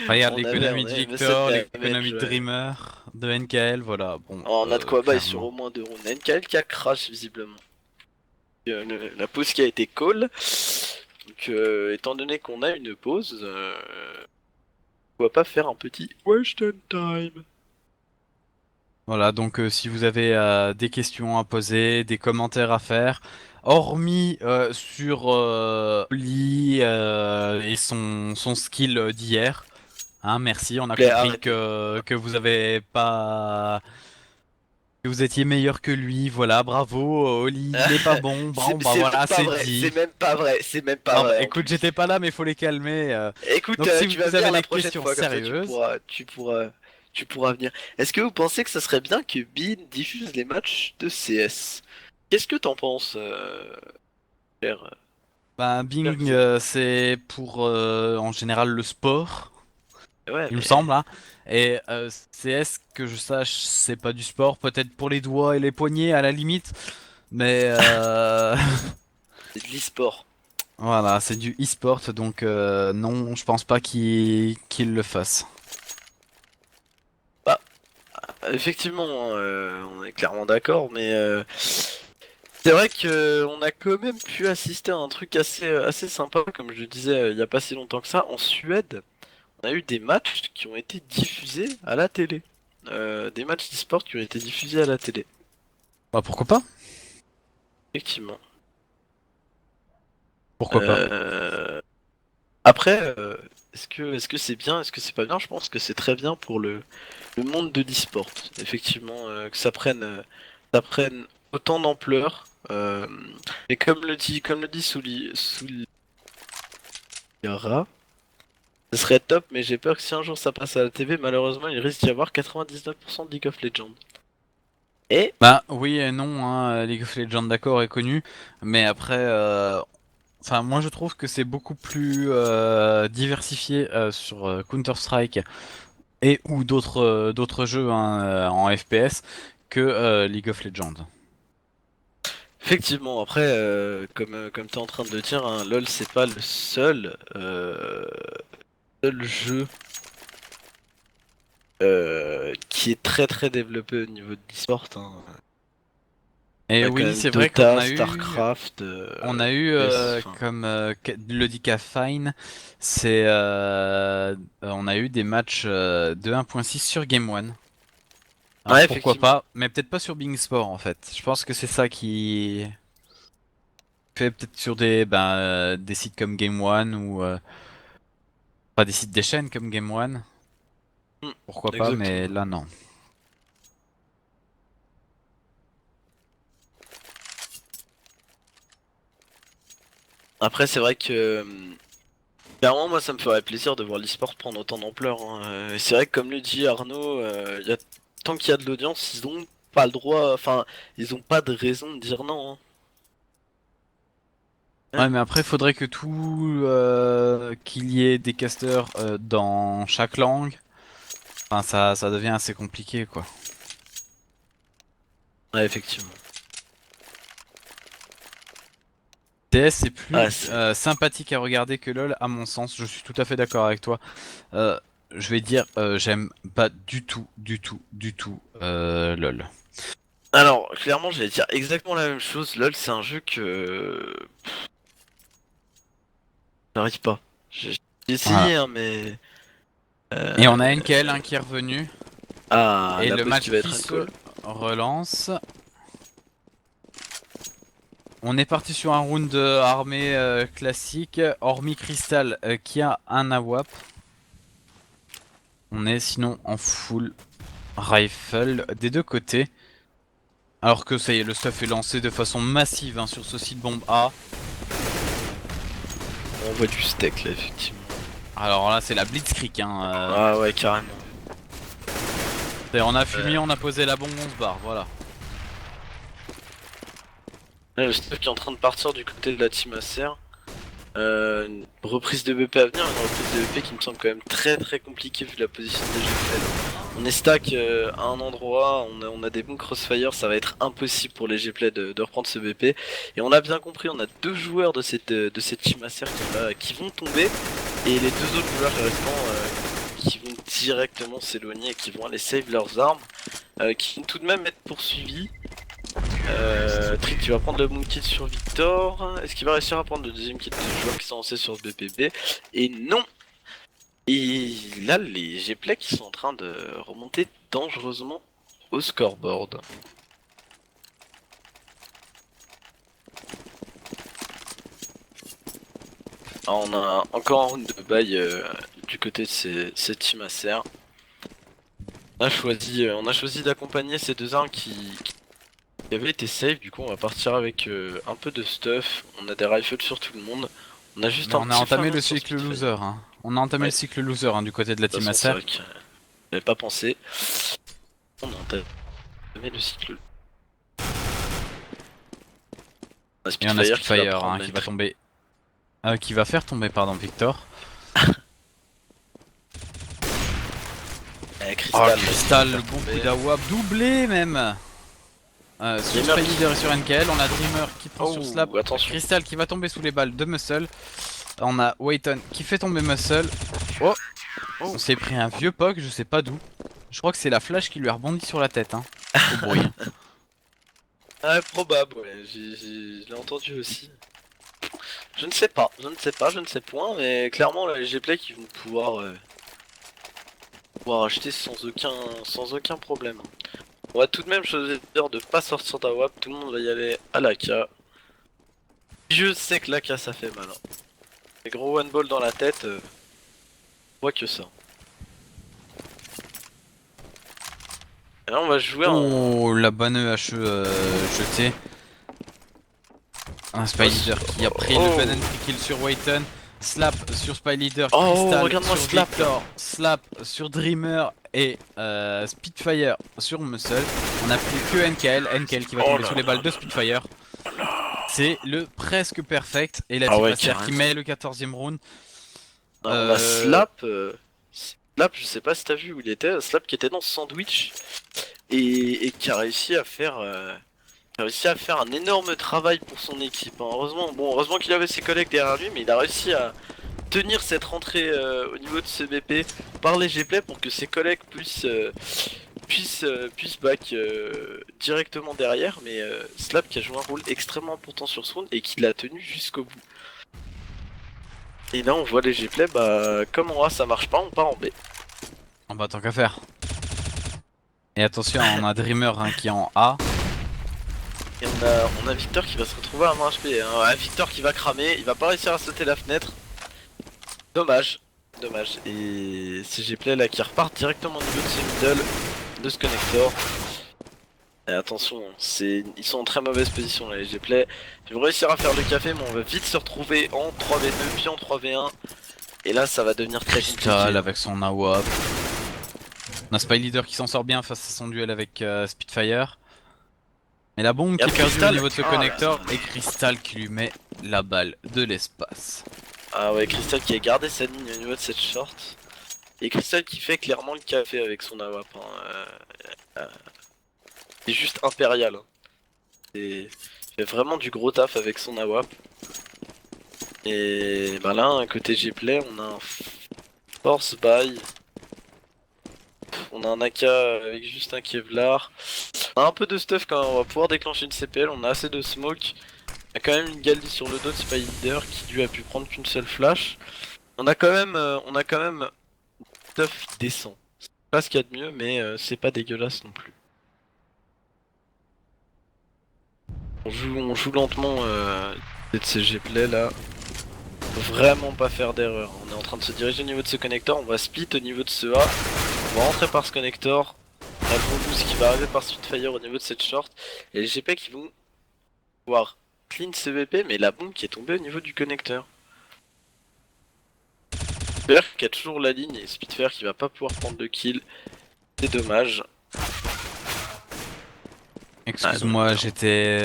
Regarde On l'économie de avait Muscle Victor, l'économie Damage, de ouais. Dreamer, de NKL, voilà. Bon, On a de quoi buy sur clairement. au moins 2 rounds. NKL qui a crash visiblement. La pause qui a été call. Donc étant donné qu'on a une pause, on va pas faire un petit question time. Voilà, donc si vous avez des questions à poser, des commentaires à faire, hormis sur Oli et son skill d'hier, hein, merci, on a Plaît, compris arrêtez. que vous avez pas... que vous étiez meilleur que lui, voilà, bravo, Oli, il est pas bon, bon, bah C'est même voilà, pas c'est vrai, c'est dit. même pas vrai, c'est même pas Non, bah vrai en écoute, plus. j'étais pas là, mais faut les calmer. Écoute, Donc si tu vas vous venir avez la des prochaine questions fois, comme ça sérieuses, tu pourras venir. Est-ce que vous pensez que ça serait bien que Bean diffuse les matchs de CS? Qu'est-ce que t'en penses, cher, bah cher Bing, Xavier? c'est pour en général le sport. Ouais, Il me mais semble, hein. Et CS, que je sache, c'est pas du sport, peut-être pour les doigts et les poignets à la limite, mais c'est de l'e-sport. voilà, c'est du e-sport, donc non, je pense pas qu'il le fasse. Bah, effectivement, on est clairement d'accord, mais c'est vrai que on a quand même pu assister à un truc assez sympa, comme je le disais il y a pas si longtemps que ça. En Suède, on a eu des matchs qui ont été diffusés à la télé. Des matchs d'e-sport qui ont été diffusés à la télé. Bah pourquoi pas? Effectivement. Pourquoi pas? Euh, Après, est-ce que c'est bien, est-ce que c'est pas bien? Je pense que c'est très bien pour le monde de l'e-sport. Effectivement, que ça prenne autant d'ampleur. Et comme le dit Souliara, ce serait top, mais j'ai peur que si un jour ça passe à la TV, malheureusement, il risque d'y avoir 99% de League of Legends. Et, Bah oui et non, hein, League of Legends d'accord est connu, mais après, enfin moi je trouve que c'est beaucoup plus diversifié sur Counter-Strike et ou d'autres jeux hein, en FPS que League of Legends. effectivement, après, comme t'es en train de le dire, hein, LoL, c'est pas le seul jeu qui est très très développé au niveau de l'e-sport, hein. Et On a quand oui, même c'est vrai qu'on Dota, a eu StarCraft, enfin, comme le dit Fine, c'est on a eu des matchs de 1.6 sur Game One. Alors ouais, pourquoi effectivement. pas, mais peut-être pas sur Bing Sport en fait. Je pense que c'est ça qui fait peut-être sur des sites comme Game One ou pas des sites des chaînes comme Game One. Hmm, Pourquoi pas, mais exactement. là non. Après, c'est vrai que clairement, moi, ça me ferait plaisir de voir l'e-sport prendre autant d'ampleur, hein. C'est vrai que comme le dit Arnaud, tant qu'il y a de l'audience, ils ont pas le droit, enfin, ils ont pas de raison de dire non, hein. Ouais, Hein. mais après, faudrait que tout qu'il y ait des casteurs dans chaque langue. Enfin, ça devient assez compliqué, quoi. Ouais, effectivement. TS c'est Ah, plus c'est sympathique à regarder que LoL, à mon sens. Je suis tout à fait d'accord avec toi. Euh, je vais dire, j'aime pas du tout LoL. Alors, clairement, j'allais dire exactement la même chose. LoL, c'est un jeu que j'arrive pas. J'ai Voilà. essayé, hein, mais Et on a euh, NKL hein, qui est revenu. ah, Et la le pause qui match va qui être un se call. relance. On est parti sur un round armé classique, hormis Crystal qui a un AWP. On est sinon en full rifle des deux côtés. Alors que ça y est, le stuff est lancé de façon massive hein, sur ce site bombe A. On voit du steak là, effectivement. Alors là, c'est la Blitzkrieg. Hein, Ah ouais, carrément. on a Euh, fumé, on a posé la bombe, on se barre, voilà. Là, le stuff qui est en train de partir du côté de la team Acer. Une reprise de BP à venir, une reprise de BP qui me semble quand même très très compliquée vu la position des Gplay. On est stack à un endroit, on a des bons crossfire, ça va être impossible pour les Gplay de reprendre ce BP. Et on a bien compris, on a deux joueurs de cette team Acer qui vont tomber. Et les deux autres joueurs restants qui vont directement s'éloigner et qui vont aller save leurs armes, qui vont tout de même être poursuivis. Trick qui va prendre le bon kill sur Victor. Est-ce qu'il va réussir à prendre le deuxième kill des joueurs qui sont lancés sur ce BPB? Et non! Et là, les Gplay qui sont en train de remonter dangereusement au scoreboard. Ah, on a encore un round de bail du côté de ces teams ACR. On a choisi d'accompagner ces deux armes qui avaient été safe. Du coup, on va partir avec un peu de stuff. On a des rifles sur tout le monde. On a juste Mais un on a petit entamé flingue le sur cycle Spitfire. loser. Hein. On a entamé Ouais. le cycle loser hein, du côté de la De toute team façon, c'est ACR. vrai que j'avais pas pensé. On a entamé le cycle. On a Et on a Spitfire qui va Spitfire prendre qui va l'entrée. tomber. Qui va faire tomber, pardon, Victor. Crystal, Crystal, qui va bon tomber. coup d'AWAP, doublé même. Sur Dreamer Spy Leader et sur NKL, on a Dreamer qui prend sur Slap. Oh, attention. Crystal qui va tomber sous les balles de Muscle. On a Wayton qui fait tomber Muscle. Oh, on s'est pris un vieux POC, je sais pas d'où. Je crois que c'est la flash qui lui a rebondi sur la tête, hein. Au bruit. Ah, probable, ouais, je l'ai entendu aussi. Je ne sais pas, je ne sais point, mais clairement, là, les Gplay qui vont pouvoir acheter sans aucun problème. On va tout de même choisir de pas sortir d'AWAP, tout le monde va y aller à l'AK. Je sais que l'AK ça fait mal. Hein. Les gros one ball dans la tête, on voit que ça. Et là on va jouer Oh, la bonne EHE jetée. Un Spy Leader qui a pris le banane kill sur Wayton. Slap sur Spy Leader, Crystal regarde-moi sur Slap, Victor, Slap sur Dreamer et Spitfire sur Muscle. On a pris que NKL qui va tomber sous les balles de Spitfire. C'est le presque perfect et la team ACR qui met le 14ème round. On a Slap, Slap, je sais pas si t'as vu où il était, Slap qui était dans ce sandwich et qui a réussi à faire un énorme travail pour son équipe. Hein. Heureusement qu'il avait ses collègues derrière lui, mais il a réussi à tenir cette rentrée au niveau de ce BP par les Gplay pour que ses collègues puissent back directement derrière. Mais Slap qui a joué un rôle extrêmement important sur ce round et qui l'a tenu jusqu'au bout. Et là on voit les Gplay, comme en A ça marche pas, on part en B. En bas tant qu'à faire. Et attention, on a Dreamer qui est en A. Et on a Victor qui va se retrouver à 20 HP. Hein. Un Victor qui va cramer, il va pas réussir à sauter la fenêtre. Dommage. Et c'est Gplay là qui repart directement au niveau de ce middle de ce connector. Et attention, ils sont en très mauvaise position là les Gplay. Ils vont réussir à faire le café, mais on va vite se retrouver en 3v2 puis en 3v1. Et là ça va devenir très compliqué. Crystal avec son AWAP. On a Spy Leader qui s'en sort bien face à son duel avec Spitfire. Mais la bombe qui est perdue au niveau de ce connector et Crystal qui lui met la balle de l'espace. Ah ouais, Crystal qui a gardé sa ligne au niveau de cette short. Et Crystal qui fait clairement le café avec son AWP. Hein. C'est juste impérial. Hein. Il fait vraiment du gros taf avec son AWP. Et là, côté Gplay, on a un force buy. On a un AK avec juste un Kevlar. On a un peu de stuff quand même, on va pouvoir déclencher une CPL, on a assez de smoke. Il y a quand même une Galdi sur le dos de Spy Leader qui lui a pu prendre qu'une seule flash. On a quand même stuff décent. C'est pas ce qu'il y a de mieux, mais c'est pas dégueulasse non plus. On joue lentement de ces Gplay là. Faut vraiment pas faire d'erreur. On est en train de se diriger au niveau de ce connecteur, on va split au niveau de ce A. On va rentrer par ce connector. On a le gros boost qui va arriver par Spitfire au niveau de cette short. Et les GP qui vont pouvoir clean ce VP, mais la bombe qui est tombée au niveau du connecteur. Spitfire qui a toujours la ligne et Spitfire qui va pas pouvoir prendre de kill. C'est dommage. Excuse-moi, j'étais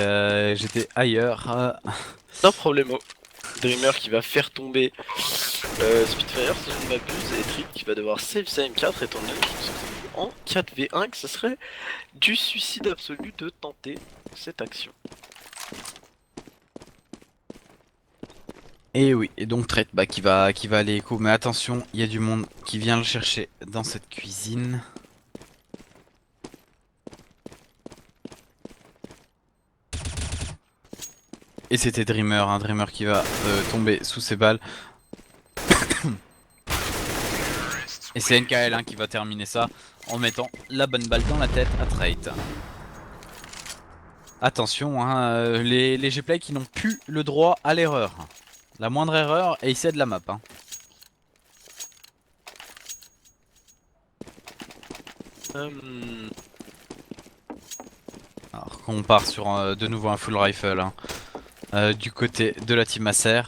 ailleurs. Sans problème. Dreamer qui va faire tomber Spitfire si je ne m'abuse et Trick qui va devoir save sa M4 étant donné qu'ils sont en 4v1 que ce serait du suicide absolu de tenter cette action. Et oui, et donc Trade bah, qui va aller écho. Mais attention, il y a du monde qui vient le chercher dans cette cuisine. Et c'était Dreamer, un Dreamer qui va tomber sous ses balles. Et c'est NKL hein, qui va terminer ça en mettant la bonne balle dans la tête à Trade. Attention, hein, les Gplay qui n'ont plus le droit à l'erreur. La moindre erreur et ils cèdent la map. Hein. Hum, Alors qu'on part sur de nouveau un full rifle hein, du côté de la team Acer.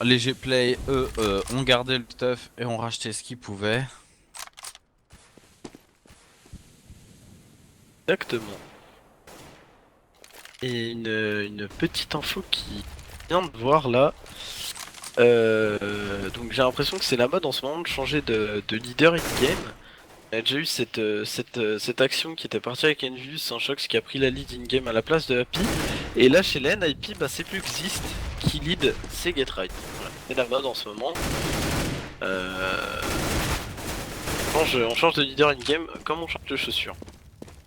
Les Gplay, eux, ont gardé le stuff et ont racheté ce qu'ils pouvaient. Exactement. Et une petite info qui vient de voir là. Donc j'ai l'impression que c'est la mode en ce moment de changer de leader in-game. On a déjà eu cette action qui était partie avec Envious, Shox qui a pris la lead in-game à la place de Happy. Et là chez Len, IP, bah, c'est plus Xist qui lead, c'est Get Right. Voilà. C'est la mode en ce moment. On change de leader in-game comme on change de chaussures.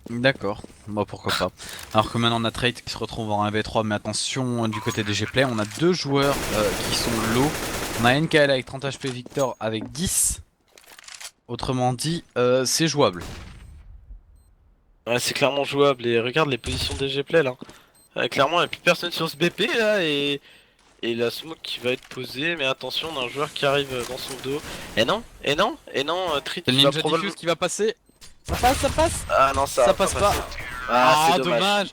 D'accord, bah pourquoi pas. Alors que maintenant on a Trade qui se retrouve en 1v3, mais attention du côté des Gplay, on a deux joueurs qui sont low. On a NKL avec 30 HP, Victor avec 10. Autrement dit, c'est jouable. Ouais, c'est clairement jouable et regarde les positions des Gplay là. Clairement, il n'y a plus personne sur ce BP là et la smoke qui va être posée, mais attention, on a un joueur qui arrive dans son dos. Et non, Trit C'est le qui va Ninja probablement... Diffuse qui va passer. Ça passe, ça passe. Ah non, ça Ça va passe pas. passer. Ah, c'est dommage. Dommage.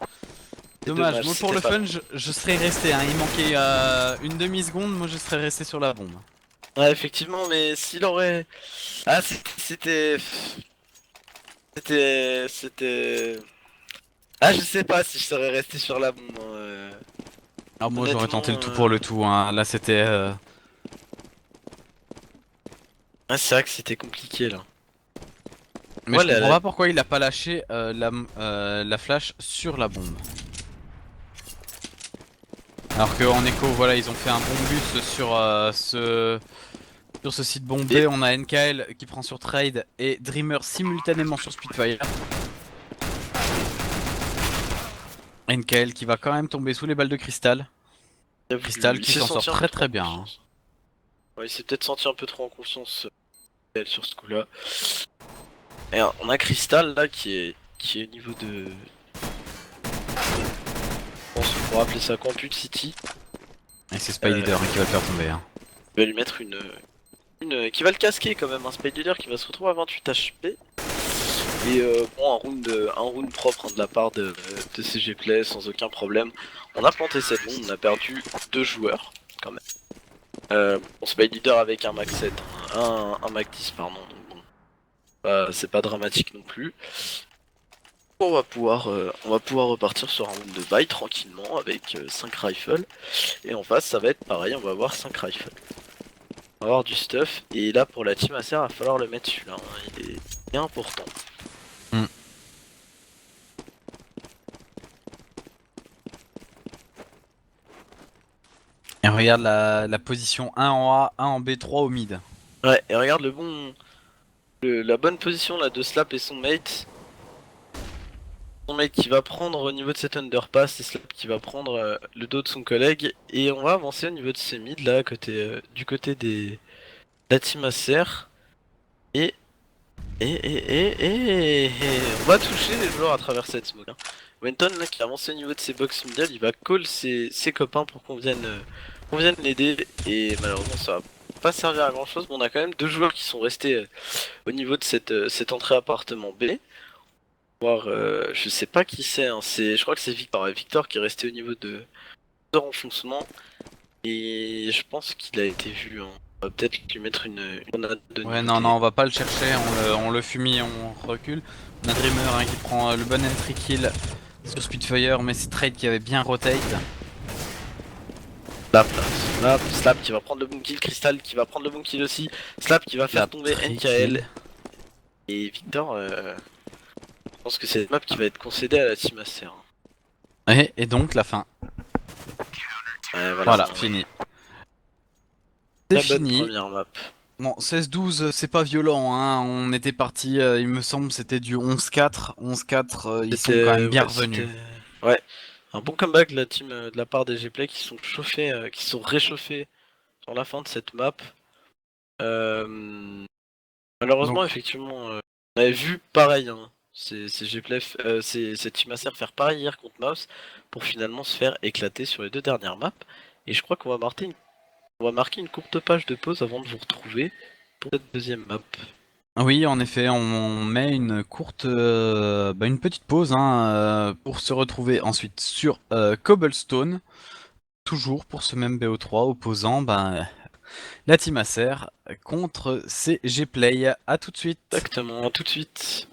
C'est Dommage. Moi pour c'était le pas fun, bon. je serais resté. Hein. Il manquait une demi-seconde, moi je serais resté sur la bombe. Ouais, effectivement, mais s'il aurait... Ah, C'était... Ah, je sais pas si je serais resté sur la bombe. Hein, Alors moi j'aurais honnêtement, tenté le tout pour le tout. Hein. Là c'était. ouais, c'est vrai que c'était compliqué là. Mais Ouais, je comprends pas pourquoi il a pas lâché la flash sur la bombe. Alors qu'en écho, voilà, ils ont fait un bon but sur ce site bombé. Et... On a NKL qui prend sur Trade et Dreamer simultanément sur Spitfire. NKL qui va quand même tomber sous les balles de cristal. Cristal Il qui s'est s'en sort senti un peu très trop en très bien. Hein. confiance. Ouais, il s'est peut-être senti un peu trop en confiance elle, sur ce coup-là. Et on a Crystal là qui est au niveau de... Je pense qu'on pourra appeler ça Compute City. Et c'est Spy Leader hein, qui va le faire tomber. Hein. Il va lui mettre qui va le casquer quand même, un Spy Leader qui va se retrouver à 28 HP. Et bon, un round propre hein, de la part de CG Play sans aucun problème. On a planté cette bombe, on a perdu deux joueurs quand même. On Spy Leader avec un Max 7, un Max 10 pardon, donc bon. C'est pas dramatique non plus. On va pouvoir repartir sur un round de buy tranquillement avec 5 rifles. Et en face, ça va être pareil, on va avoir 5 rifles. On va avoir du stuff. Et là, pour la team Acer, il va falloir le mettre celui-là. Hein, il est bien important. Mm. Et regarde la position 1 en A, 1 en B, 3 au mid. Ouais, et regarde la bonne position là de Slap et son mate. Son mate qui va prendre au niveau de cet underpass et Slap qui va prendre le dos de son collègue. Et on va avancer au niveau de ces mid là, du côté de la team Acer. Et on va toucher les joueurs à travers cette smoke. Hein. Wenton là qui a avancé au niveau de ses box middle, il va call ses copains pour qu'on vienne l'aider et malheureusement ça va pas servir à grand chose. Mais on a quand même deux joueurs qui sont restés au niveau de cette entrée appartement B. Voir, je sais pas qui c'est, hein. Je crois que c'est Victor. Ouais, Victor qui est resté au niveau de renfoncement et je pense qu'il a été vu. Hein. On va peut-être lui mettre une grenade de Ouais, niveau non, des- non, on va pas le chercher, on le fume, on recule. On a Dreamer hein, qui prend le bon entry kill sur Spitfire, mais c'est Trade qui avait bien rotate. Slap là, Slap qui va prendre le bon kill, Crystal qui va prendre le bon kill aussi, Slap qui va faire Slap, tomber très NKL kill. et Victor. Je pense que c'est une map qui va être concédée à la team Acer. Hein. Et donc la fin. Ouais, Voilà, on- fini. C'est Très bonne fini. première map. Bon, 16-12, c'est pas violent, hein. On était parti, il me semble, c'était du 11-4. 11-4, ils sont quand même bien revenus. Ouais, un bon comeback de la team, de la part des Gplay qui sont chauffés, qui sont réchauffés sur la fin de cette map. Euh, Malheureusement, Donc, effectivement, on avait vu pareil, hein, ces Gplay, ces Team Acer faire pareil hier contre Mouse pour finalement se faire éclater sur les deux dernières maps. Et je crois qu'on va marquer une courte page de pause avant de vous retrouver pour cette deuxième map. oui, en effet, on met une courte, une petite pause, hein, pour se retrouver ensuite sur Cobblestone, toujours pour ce même BO3 opposant la Team Acer contre ces Gplay. À tout de suite. Exactement, à tout de suite.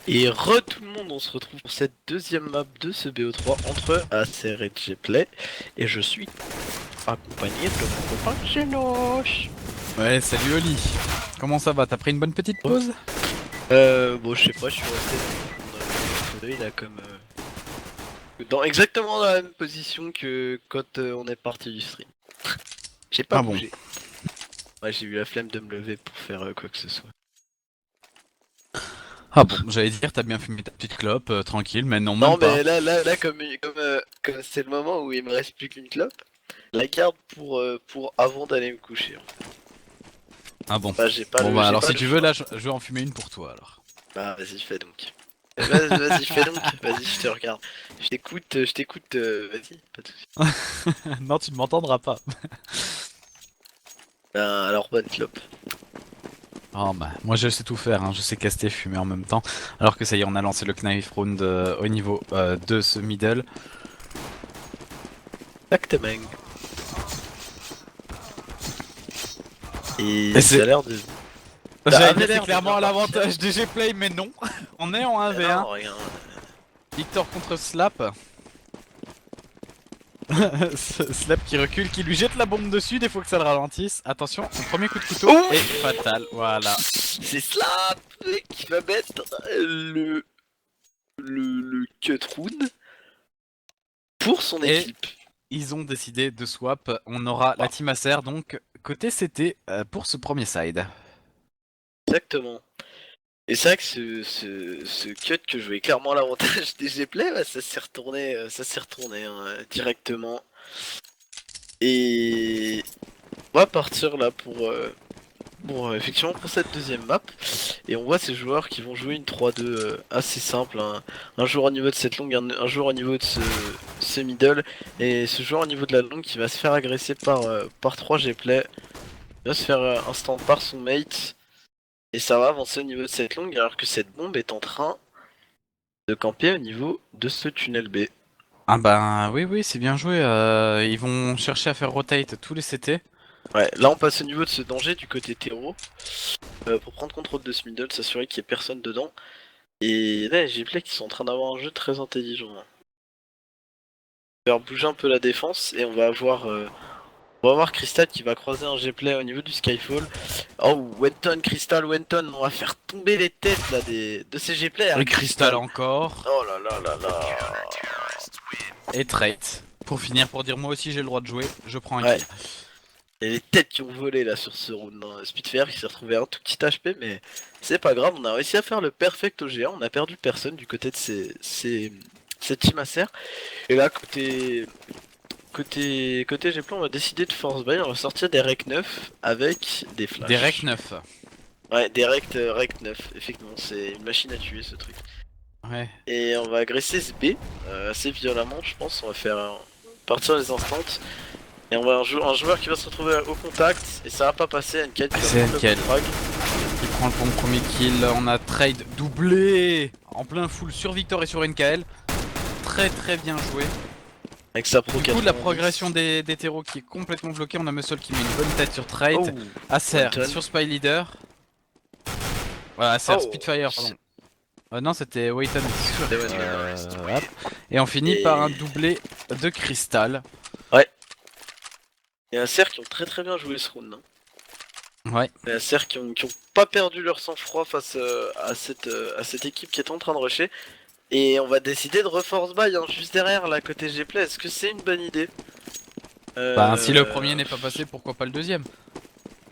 Et tout le monde, on se retrouve pour cette deuxième map de ce BO3 entre Acer et Gplay. Et je suis accompagné de mon copain Genos. Ouais, salut Oli. Comment ça va? T'as pris une bonne petite pause? Bon, je sais pas, je suis resté dans mon fauteuil là, comme. Exactement dans la même position que quand on est parti du stream. J'ai pas Ah bon. bougé. Ouais, j'ai eu la flemme de me lever pour faire quoi que ce soit. Ah bon, j'allais dire t'as bien fumé ta petite clope, tranquille, mais non, même Non, pas. mais là, comme c'est le moment où il me reste plus qu'une clope, la garde pour avant d'aller me coucher. Ah bon. Bah, j'ai pas Bon le, bah j'ai alors pas si le tu veux, choix. là je vais en fumer une pour toi alors. Bah, vas-y, fais donc. Vas-y, fais donc. Vas-y, je te regarde. Je t'écoute. Vas-y, pas de soucis. Non, tu ne m'entendras pas. Ben, alors, bonne clope. Oh bah, moi je sais tout faire, hein. Je sais caster, fumer en même temps. Alors que ça y est, on a lancé le knife round au niveau de ce middle. Exactement. Et Et ça c'est... a l'air de. Ça J'allais avait dire c'est l'air de clairement bien à partir. l'avantage des G-Play, mais non. On est en Mais 1v1. non, regarde. Victor contre Slap. Slap qui recule, qui lui jette la bombe dessus, des fois que ça le ralentisse. Attention, son premier coup de couteau est Ouf, fatal, voilà. c'est Slap qui va mettre le cut round pour son Et équipe. ils ont décidé de swap. On aura la Bah, team Acer donc côté CT pour ce premier side. exactement. Et c'est vrai que ce cut que je voyais clairement à l'avantage des Gplay, bah, ça s'est retourné hein, directement. Et on va partir là effectivement pour cette deuxième map. Et on voit ces joueurs qui vont jouer une 3-2 assez simple. Un joueur au niveau de cette longue, un joueur au niveau de ce middle. Et ce joueur au niveau de la longue qui va se faire agresser par 3 Gplay. Il va se faire instant par son mate. Et ça va avancer au niveau de cette longue alors que cette bombe est en train de camper au niveau de ce tunnel B. Ah bah oui oui c'est bien joué, ils vont chercher à faire rotate tous les CT. Ouais, là on passe au niveau de ce danger du côté terreau pour prendre contrôle de ce middle, s'assurer qu'il n'y ait personne dedans. Et là, j'ai Play qui sont en train d'avoir un jeu très intelligent. Faire bouger un peu la défense et on va avoir Crystal qui va croiser un G-Play au niveau du Skyfall. Oh, Wenton, Crystal, Wenton, on va faire tomber les têtes là de ces G-Play. Et Regarde Crystal Crystal. encore. Oh là là là là. Et trait. Pour finir, pour dire moi aussi j'ai le droit de jouer, je prends un Ouais. kill. Et les têtes qui ont volé là sur ce round. Hein. Spitfire qui s'est retrouvé un tout petit HP, mais c'est pas grave. On a réussi à faire le perfect au G1. On a perdu personne du côté de cette team Acer. Et là, côté G-Plan, on va décider de force buy. On va sortir des rec 9 avec des Des rec flashs. 9. Ouais, des rec 9. Effectivement, c'est une machine à tuer ce truc. Ouais. Et on va agresser ce B assez violemment, je pense. On va faire partir les instants. Et on va un joueur qui va se retrouver au contact et ça va pas passer. NK qui va C'est prendre le NK. bon frag. Il prend le bon premier kill, on a trade doublé en plein full sur Victor et sur NKL. Très très bien joué. Avec sa pro Du coup, la 90. progression des terreaux qui est complètement bloquée. On a Muscle qui met une bonne tête sur Trade. Oh, Acer Wanton. sur Spy Leader. Voilà, Acer, Oh, Spitfire, pardon. Non, c'était Waiton. C'était Wanton. Hop. Et on finit Et... par un doublé de Crystal. Il y a un cerf qui ont très très bien joué ce round. Hein. Ouais. Il y a un cerf qui ont pas perdu leur sang-froid face à cette équipe qui est en train de rusher. Et on va décider de reforce buy hein, juste derrière là côté Gplay. Est-ce que c'est une bonne idée Bah, si le premier n'est pas passé, pourquoi pas le deuxième?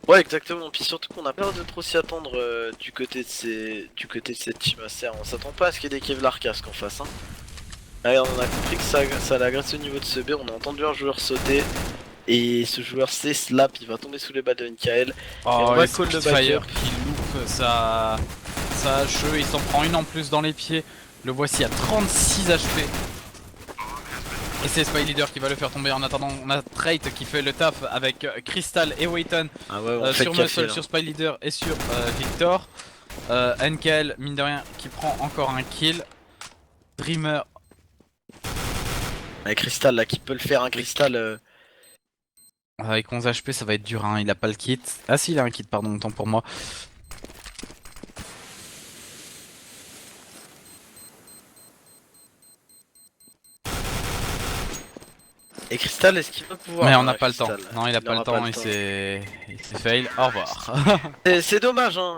Ouais, exactement. Puis surtout qu'on a peur de trop s'y attendre du côté de cette team Acer. On s'attend pas à ce qu'il y ait des Kevlar casques en face. Hein. Allez, on a compris que ça allait agresser au niveau de ce B. On a entendu un joueur sauter. Et ce joueur c'est Slap. Il va tomber sous les balles de NKL. Oh, Et on va et call le Spitfire backup. qui loupe sa HE, il s'en prend une en plus dans les pieds. Le voici à 36 HP. Et c'est Spy Leader qui va le faire tomber. En attendant, on a Trait qui fait le taf avec Crystal et Waiton Ah ouais, on fait sur le café, Muscle, là. sur Spy Leader et sur Victor. NKL, mine de rien, qui prend encore un kill. Dreamer. Avec Crystal là qui peut le faire, un Crystal. Avec 11 HP, ça va être dur, hein. Il a pas le kit. Ah si, il a un kit, pardon, autant pour moi. Et Crystal, est-ce qu'il va pouvoir Mais on n'a pas le temps. Crystal Non, il a pas le aura temps, il s'est fail. Au revoir. C'est dommage, hein.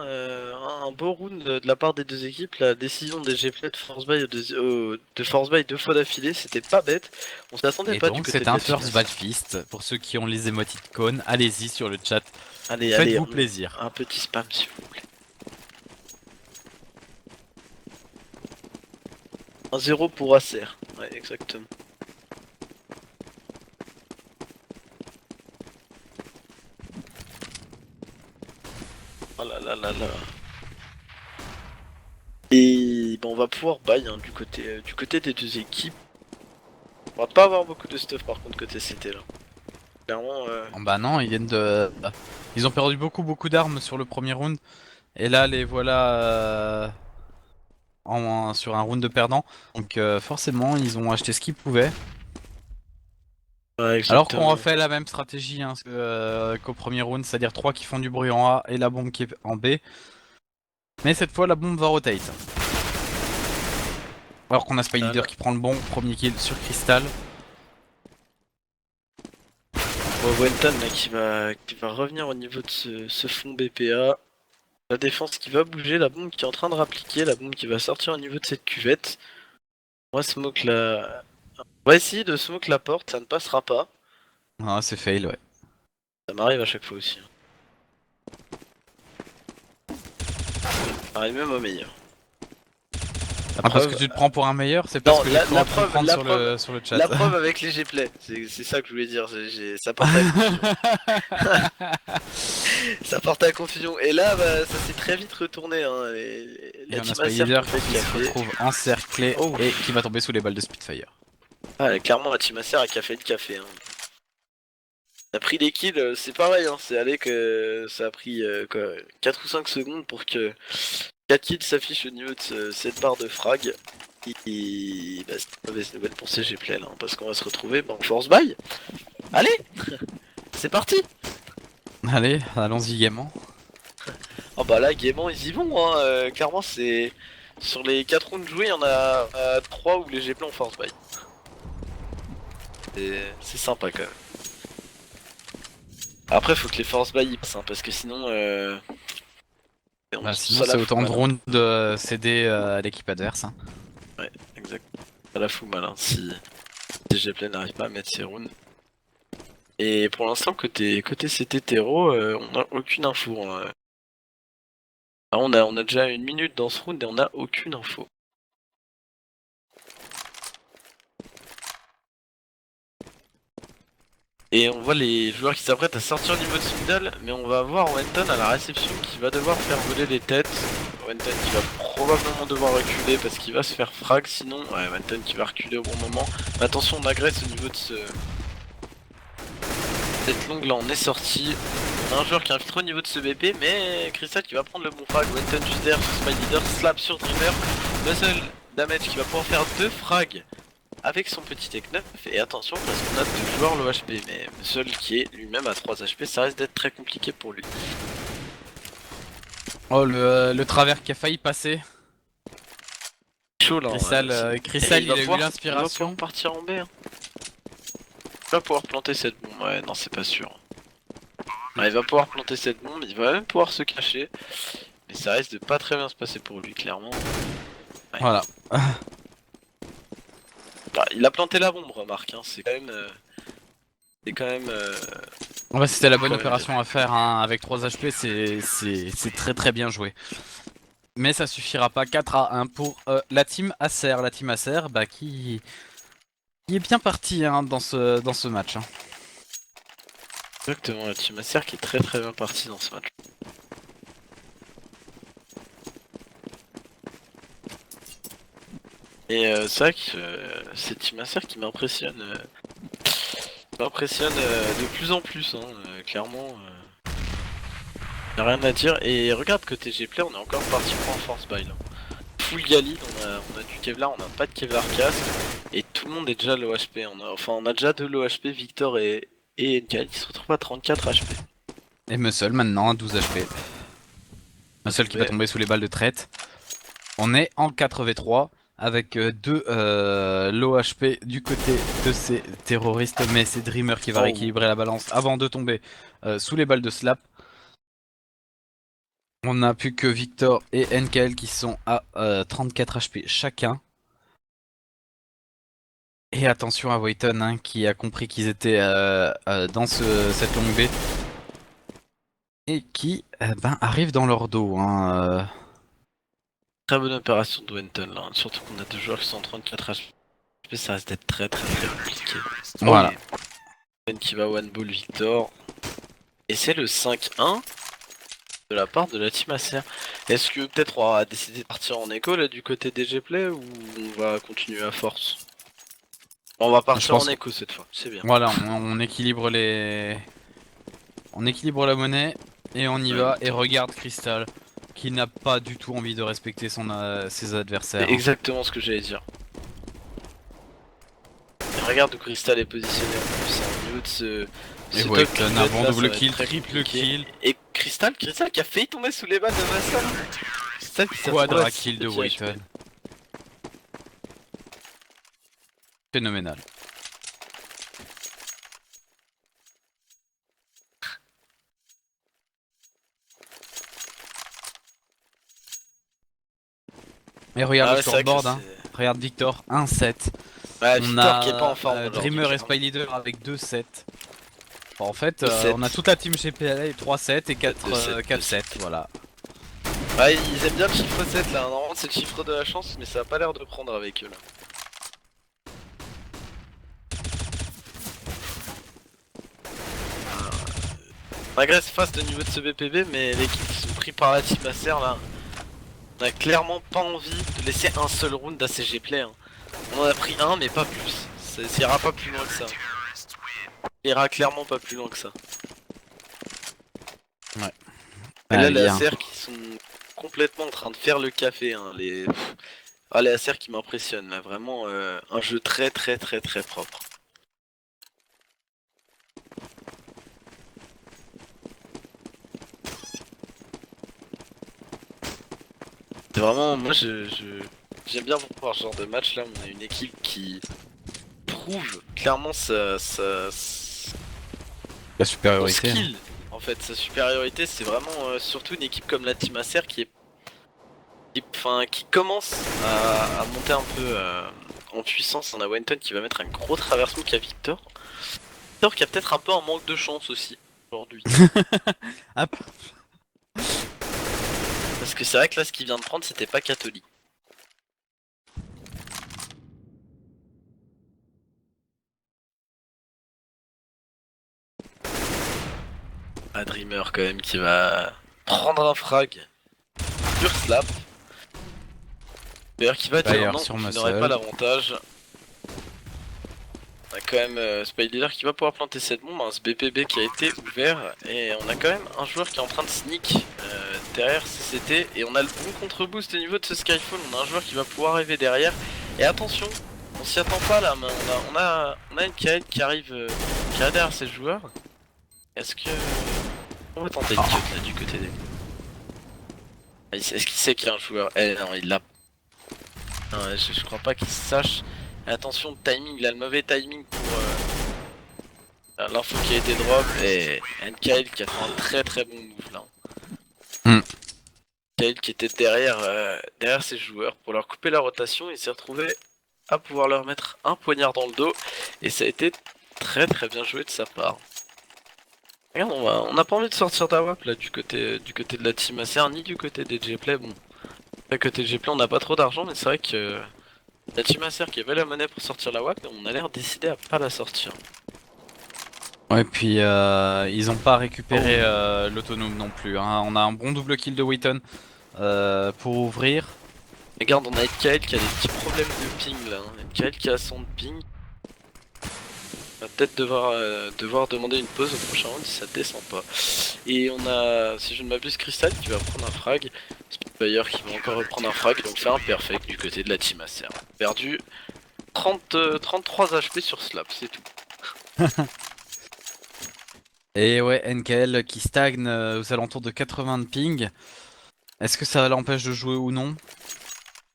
Un beau round de la part des deux équipes. La décision des G-Play de Force Buy de Force Buy 2 fois d'affilée, c'était pas bête. On s'attendait Et pas du donc côté c'est de un la team. first bad fist. Pour ceux qui ont les émoticônes, allez-y sur le chat. Allez, allez, Faites-vous plaisir. un petit spam s'il vous plaît. 1-0 pour Acer. Ouais, exactement. Oh là là là là. Et bon, on va pouvoir buy hein, du côté des deux équipes. On va pas avoir beaucoup de stuff par contre côté CT là. Clairement, Oh, bah non, ils viennent de. Ils ont perdu beaucoup d'armes sur le premier round. Et là, les voilà sur un round de perdant. Donc forcément, ils ont acheté ce qu'ils pouvaient. ouais, Alors qu'on exactement. refait la même stratégie hein, qu'au premier round, c'est-à-dire 3 qui font du bruit en A et la bombe qui est en B. Mais cette fois, la bombe va rotate. Alors qu'on a Spy Leader qui prend le bon premier kill sur Crystal. Wenton là qui va revenir au niveau de ce fond BPA. La défense qui va bouger, la bombe qui est en train de rappliquer, la bombe qui va sortir au niveau de cette cuvette. On va smoke la. On va essayer de smoke la porte, ça ne passera pas. Ah, c'est fail, ouais. Ça m'arrive à chaque fois aussi. Ça arrive même au meilleur. Après, ce que tu te prends pour un meilleur, c'est parce Non, que j'ai cru en comprendre sur le chat. la preuve avec les G-Play, c'est ça que je voulais dire, ça porte à confusion. Ça porte à confusion. Et là, bah, ça s'est très vite retourné. Hein. Et La on a team Spy Acer Leader qui fait qui le se café. retrouve encerclé Oh. et qui va tomber sous les balles de Spitfire. Ah, clairement, la team Acer a café le café. Hein. On a pris les kills, c'est pareil, hein. C'est allé que ça a pris quoi, 4 ou 5 secondes pour que 4 kills s'affichent au niveau de cette barre de frag. Et bah, c'est une mauvaise nouvelle pour ces G-Play là, hein, parce qu'on va se retrouver en force buy. Allez, c'est parti. Allez, allons-y gaiement. Oh bah là, gaiement, ils y vont. Hein. Clairement, c'est sur les 4 rounds joués, il y en a 3 où les G-Play ont force buy. C'est sympa quand même. Après, faut que les force buy y passent, hein, parce que sinon. Bah, sinon, c'est autant de rounds de CD à l'équipe adverse. Hein. Ouais, exact. Ça la fout mal hein, si TGplay n'arrive pas à mettre ses runes. Et pour l'instant, côté CT Terreau, on a aucune info. Hein. Ah, on a déjà 1 minute dans ce round et on a aucune info. Et on voit les joueurs qui s'apprêtent à sortir au niveau de Swindle, mais on va voir Wenton à la réception qui va devoir faire voler les têtes. Wenton qui va probablement devoir reculer parce qu'il va se faire frag sinon. Ouais, Wenton qui va reculer au bon moment. Mais attention, on agresse au niveau de cette longue là, on est sorti. On a un joueur qui est infiltré au niveau de ce BP, mais Crystal qui va prendre le bon frag. Wenton juste derrière sur Spy Leader, slap sur Dreamer. Le seul damage qui va pouvoir faire 2 frags avec son petit tech 9, et attention parce qu'on a 2 joueurs low HP, mais seul qui est lui-même à 3 HP, ça risque d'être très compliqué pour lui. Oh, le travers qui a failli passer. Chaud là. Crystal, il a eu Il va l'inspiration. pouvoir partir en B. Hein. Il va pouvoir planter cette bombe, ouais, non, c'est pas sûr. Ouais, il va pouvoir planter cette bombe, il va même pouvoir se cacher, mais ça risque de pas très bien se passer pour lui, clairement. Ouais. Voilà. Bah, il a planté la bombe, remarque, hein. C'est quand même. Ouais, c'était la bonne opération à faire hein. Avec 3 HP, c'est très bien joué. Mais ça suffira pas. 4-1 pour la team Acer. La team Acer bah, qui est bien partie hein, dans ce match. Hein. Exactement, la team Acer qui est très bien partie dans ce match. Et c'est vrai que c'est Team Acer qui m'impressionne. De plus en plus, hein, clairement. Y'a rien à dire. Et regarde côté Gplay, on est encore parti pour un force buy là. Full Galil, on a du Kevlar, on a pas de Kevlar casque. Et tout le monde est déjà low HP. On a déjà 2 low HP, Victor et NK qui se retrouvent à 34 HP. Et Muscle maintenant à 12 HP. Muscle qui va tomber sous les balles de traite. On est en 4v3. avec 2 low HP du côté de ces terroristes, mais c'est Dreamer qui va Oh. rééquilibrer la balance avant de tomber sous les balles de Slap. On n'a plus que Victor et NKL qui sont à 34 HP chacun. Et attention à Wayton hein, qui a compris qu'ils étaient dans cette longue baie et qui arrive dans leur dos. Hein. Très bonne opération de Wenton là, surtout qu'on a deux joueurs qui sont en 34 HP, ça risque d'être très compliqué. Voilà. Oh, Wen qui va one ball Victor. Et c'est le 5-1 de la part de la team Acer. Est-ce que peut-être on va décider de partir en écho là du côté des G-Play ou on va continuer à force? On va partir en écho cette fois, c'est bien. Voilà, on équilibre les... On équilibre la monnaie et on y va et regarde Crystal qui n'a pas du tout envie de respecter ses adversaires. C'est exactement ce que j'allais dire. Et regarde où Crystal est positionné en plus, hein, au niveau de ce... Et top Wayton qui avant là, double ça va kill, être très triple compliqué. kill, Et Crystal qui a failli tomber sous les balles de Massa. Crystal qui s'est retrouvé quadra à kill de 6 HP. Wayton. Phénoménal. Et regarde Ah le ouais, c'est vrai que scoreboard, hein. c'est- Regarde Victor, 1-7. Ouais, On Victor a qui est pas en forme aujourd'hui, Dreamer et clairement. Spy Leader avec 2-7. Bon, en fait, 2-7. on a toute la team GPLA 3-7 et 2-7, 4-7, voilà. Ouais, ils aiment bien le chiffre 7 là, normalement c'est le chiffre de la chance, mais ça a pas l'air de prendre avec eux là. Malgré c'est fast au niveau de ce BPB, mais les kills qui sont pris par la team Acer là, on a clairement pas envie de laisser un seul round à ces G-Play. Hein. On en a pris un, mais pas plus. Ça ira pas plus loin que ça. Il ira clairement pas plus loin que ça. Ouais. Et là, Allez, les hein. Acer qui sont complètement en train de faire le café. Hein. Les Acer qui m'impressionnent là, vraiment un jeu très propre. C'est vraiment, moi j'aime bien voir ce genre de match là, on a une équipe qui prouve clairement La son supériorité. Hein. skill. En fait, sa supériorité, c'est vraiment surtout une équipe comme la Team Acer qui commence à monter un peu en puissance. On a Wenton qui va mettre un gros traverse qui a Victor. Victor qui a peut-être un peu un manque de chance aussi aujourd'hui. Ah, Parce que c'est vrai que là, ce qu'il vient de prendre, c'était pas catholique. Ah, Dreamer quand même qui va prendre un frag sur Slap. D'ailleurs qui va dire D'ailleurs, non, sur je Muscle. n'aurai pas l'avantage. On a quand même Spy Leader qui va pouvoir planter cette bombe, hein, ce BPB qui a été ouvert. Et on a quand même un joueur qui est en train de sneak derrière CCT. Et on a le bon contre-boost au niveau de ce Skyfall. On a un joueur qui va pouvoir arriver derrière. Et attention, on s'y attend pas là, mais on a une KL qui arrive derrière ces joueurs. Est-ce que... On va tenter une cut là du côté des... Est-ce qu'il sait qu'il y a un joueur? Eh non, il l'a. Non, je crois pas qu'il sache. Et attention, le timing, il a le mauvais timing pour l'info qui a été drop. Et NKL qui a fait un très bon move là. NKL qui était derrière ses joueurs pour leur couper la rotation. Il s'est retrouvé à pouvoir leur mettre un poignard dans le dos. Et ça a été très bien joué de sa part. Regarde, on n'a pas envie de sortir d'AWAP là du côté de la team Acer ni du côté des G-Play. Bon, du côté G-Play on n'a pas trop d'argent, mais c'est vrai que la team Acer qui avait la monnaie pour sortir la WAP, on a l'air décidé à pas la sortir. Ouais, puis ils ont pas récupéré l'autonome non plus. Hein. On a un bon double kill de Wheaton pour ouvrir. Regarde, on a NKL qui a des petits problèmes de ping là. Hein. NKL qui a son ping. On va peut-être devoir demander une pause au prochain round si ça descend pas. Et on a, si je ne m'abuse, Crystal qui va prendre un frag. Spitfire qui va encore reprendre un frag. Donc faire un perfect du côté de la team Acer. Perdu 33 HP sur Slap, c'est tout. Et ouais, NKL qui stagne aux alentours de 80 de ping. Est-ce que ça l'empêche de jouer ou non?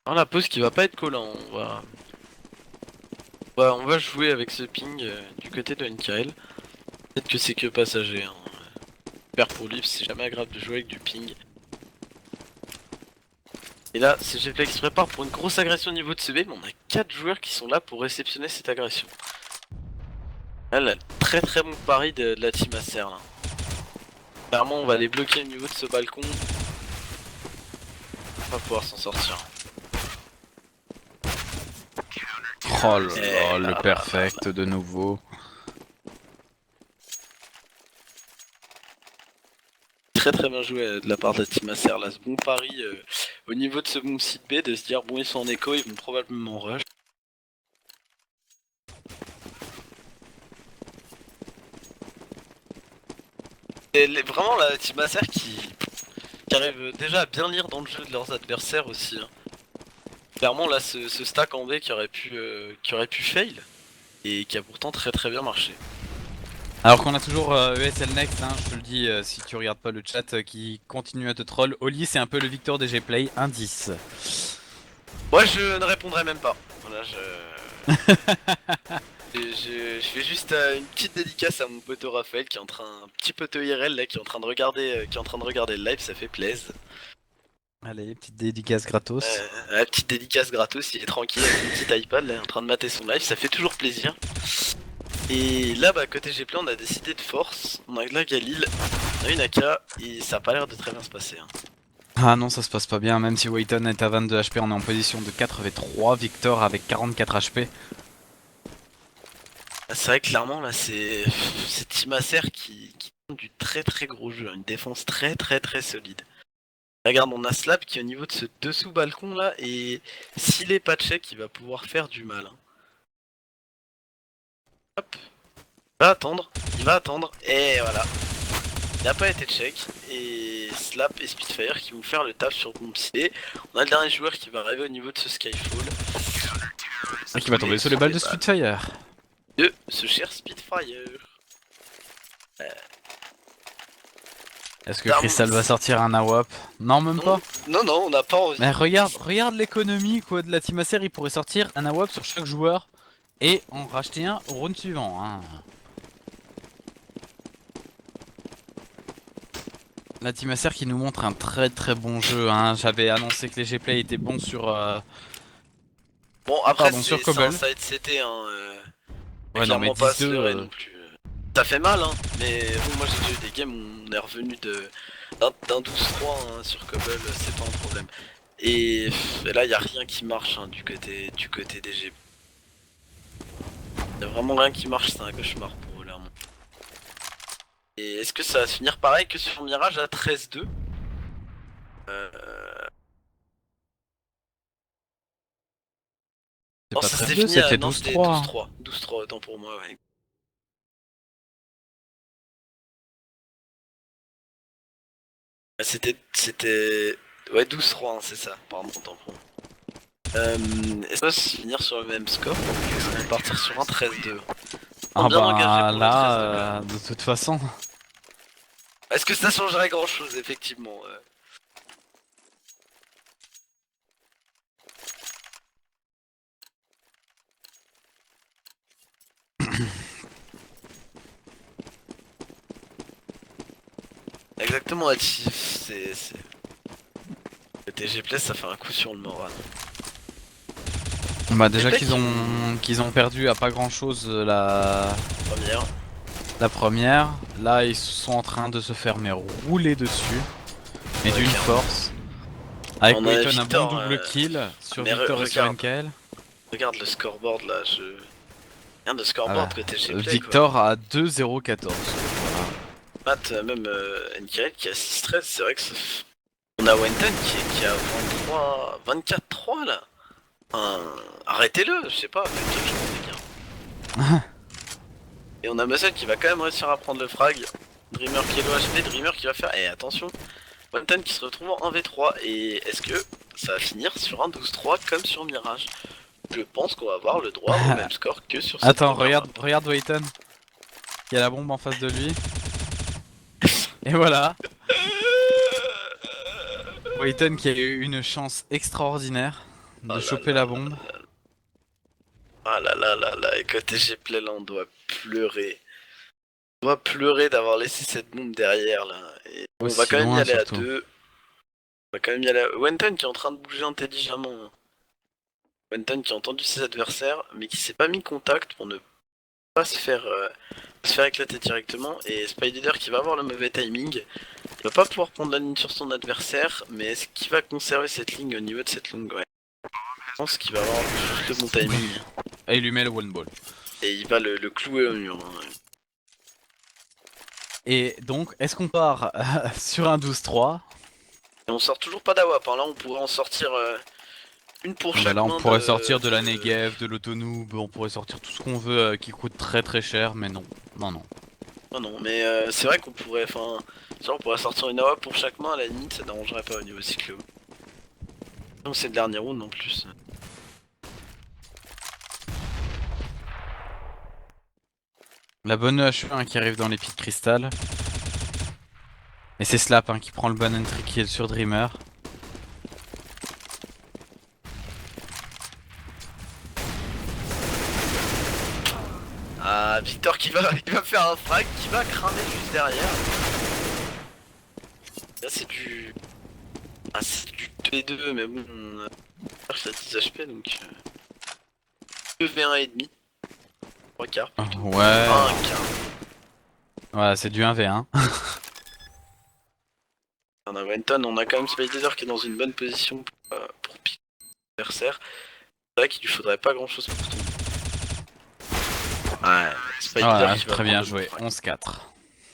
Alors la pause qui va pas être collant, on va jouer avec ce ping du côté de NKL. Peut-être que c'est que passager, hein. J'espère pour lui, c'est jamais agréable de jouer avec du ping. Et là, CGPlay qui se prépare pour une grosse agression au niveau de CB, mais on a 4 joueurs qui sont là pour réceptionner cette agression. Là, très très bon pari de la team Acer là. Clairement, on va les bloquer au niveau de ce balcon. On va pouvoir s'en sortir. Oh là là, le perfect de nouveau. Très très bien joué de la part de la team Acer là, ce bon pari au niveau de ce bon site B, de se dire bon ils sont en écho, ils vont probablement rush. Et vraiment la team Acer qui arrive déjà à bien lire dans le jeu de leurs adversaires aussi. Hein. Clairement là ce stack en B qui aurait pu fail et qui a pourtant très très bien marché. Alors qu'on a toujours ESL Next, hein, je te le dis si tu regardes pas le chat qui continue à te troll. Oli, c'est un peu le Victor des Gplay, indice. Moi je ne répondrai même pas. Voilà, je fais juste une petite dédicace à mon poteau Raphaël qui est en train, un petit poteau IRL là, qui est en train de regarder, le live, ça fait plaisir. Allez, petite dédicace gratos. La petite dédicace gratos, il est tranquille avec son petit iPad là, en train de mater son live, ça fait toujours plaisir. Et là, bah, côté Gplay, on a décidé de force. On a de la Galil, on a une AK, et ça a pas l'air de très bien se passer. Hein. Ah non, ça se passe pas bien, même si Wayton est à 22 HP, on est en position de 4v3, Victor avec 44 HP. C'est vrai que clairement, là, c'est Team Acer qui font du très très gros jeu, une défense très très très solide. Regarde, on a Slap qui est au niveau de ce dessous balcon là, et s'il est pas check, il va pouvoir faire du mal. Hein. Hop. Il va attendre, et voilà. Il n'a pas été check, et Slap et Spitfire qui vont faire le taf sur Bomb C. On a le dernier joueur qui va arriver au niveau de ce Skyfall. Ah, qui va tomber sur les balles de Spitfire. De ce cher Spitfire. Est-ce que Crystal va sortir un AWP? Non, même pas. Non, on n'a pas envie. Mais regarde l'économie quoi de la team Acer, il pourrait sortir un AWP sur chaque joueur et en racheter un au round suivant. Hein. La team Acer qui nous montre un très très bon jeu. Hein. J'avais annoncé que les Gplay étaient bons sur. Bon, après, sur c'est Cobble. un side CT, hein. Ouais, non, mais pas 10-2. non plus. Ça fait mal, hein. Mais bon, moi j'ai déjà eu des games où on est revenu d'un 12-3 hein, sur Cobble, c'est pas un problème. Et là, y a rien qui marche hein, du côté des G. Y a vraiment rien qui marche, c'est un cauchemar pour eux, là. Et est-ce que ça va se finir pareil que sur Mirage à 13-2 C'est pas ça s'était 13-2, fini à c'était 12-3. 12-3. 12-3, autant pour moi, ouais. C'était... Ouais, 12-3, hein, c'est ça, pardon, autant pour moi. Est-ce qu'on va se finir sur le même score ou est-ce qu'on va partir sur un 13-2 Ah bien engagé bah pour le là, de toute façon. Est-ce que ça changerait grand chose, effectivement Exactement, Ati, c'est... Le TG Play, ça fait un coup sur le moral. Bah déjà qu'ils ont perdu à pas grand chose la première. Là ils sont en train de se faire mais rouler dessus. Mais d'une force. Avec Wayton un bon double kill sur Victor et sur NKL. Regarde le scoreboard là, Regarde le scoreboard côté TG Play. Victor à 2-0-14. Matt, même NKL qui a 6-13, c'est vrai que on a Wenton qui a 24-3 là. Arrêtez-le, je sais pas, faites quelque chose les gars. Et on a Muscle qui va quand même réussir à prendre le frag. Dreamer qui est low HP, Dreamer qui va faire... Et attention, Wenton qui se retrouve en 1v3. Et est-ce que ça va finir sur un 12-3 comme sur Mirage? Je pense qu'on va avoir le droit au même score que sur cette Attends, regarde Wayton. Il y a la bombe en face de lui. Et voilà. Wayton qui a eu une chance extraordinaire. Oh de là choper là la là. bombe. Ah là là là là. Et côté Gplay là, on doit pleurer. On doit pleurer d'avoir laissé cette bombe derrière là. Et bon, on va Aussi quand même y loin aller à surtout. deux. On va quand même y aller à... Wenton qui est en train de bouger intelligemment. Wenton qui a entendu ses adversaires, mais qui s'est pas mis contact pour ne pas se faire éclater directement. Et Spider qui va avoir le mauvais timing. Il va pas pouvoir prendre la ligne sur son adversaire, mais est-ce qu'il va conserver cette ligne au niveau de cette longue? Ouais. Je pense qu'il va avoir juste le bon Oui. timing. Et il lui met le one ball. Et il va le clouer au mur. Hein. Et donc, est-ce qu'on part sur un 12-3? Et on sort toujours pas d'AWAP. Hein. Là, on pourrait en sortir une pour Bah chaque là, on main pourrait sortir de la Negev, de l'Autonoob, on pourrait sortir tout ce qu'on veut qui coûte très très cher, mais non. Non, non. Non, non, mais c'est vrai qu'on pourrait. Enfin, genre, on pourrait sortir une AWAP pour chaque main, à la limite, ça dérangerait pas au niveau cyclo. Donc, c'est le dernier round en plus. La bonne H1 qui arrive dans les pics cristal. Et c'est Slap qui prend le bon entry kill sur Dreamer. Ah, Victor qui va faire un frag, qui va cramer juste derrière. Là, c'est du. Ah, c'est du 2v2, mais bon. Je 10 HP donc. 2v1 et demi. 3 quarts plutôt. Ouais. Ah, un quart. Ouais, c'est du 1v1. On a Wenton, on a quand même Spider qui est dans une bonne position pour piquer l'adversaire. C'est vrai qu'il lui faudrait pas grand chose pour tomber. Ouais, Spider Voilà, qui va très bien prendre le joué. frag. 11-4.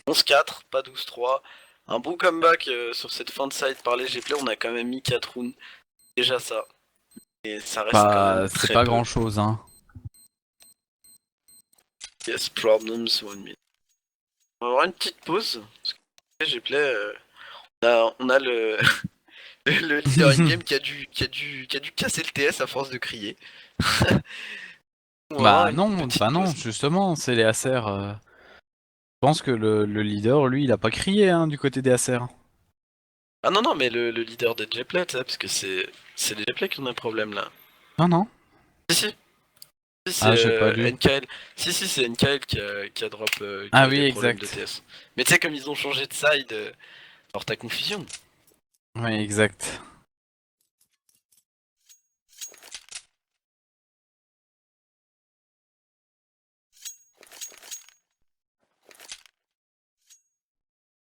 11-4, pas 12-3. Un bon comeback sur cette fin de side par les Gplay, on a quand même mis 4 rounds. Déjà ça. Et ça reste quand même C'est très pas peu. grand chose, hein. Yes, problems, 1 minute. On va avoir une petite pause. Parce que les Gplay, on a le, le leader in-game qui a dû casser le TS à force de crier. On va avoir une petite Bah non, pause. justement, c'est les Acer. Je pense que le leader, lui, il a pas crié hein, du côté des Acer. Ah non, non, mais le leader des Gplay, ça, parce que c'est les Gplay qui ont un problème là. Non, non. Si, si. Si, c'est Ah, j'ai pas lu. NKL. Si, si, c'est NKL qui a drop, qui Ah a eu oui, des problèmes de exact. TS. Mais tu sais, comme ils ont changé de side, alors t'as confusion. Oui, exact.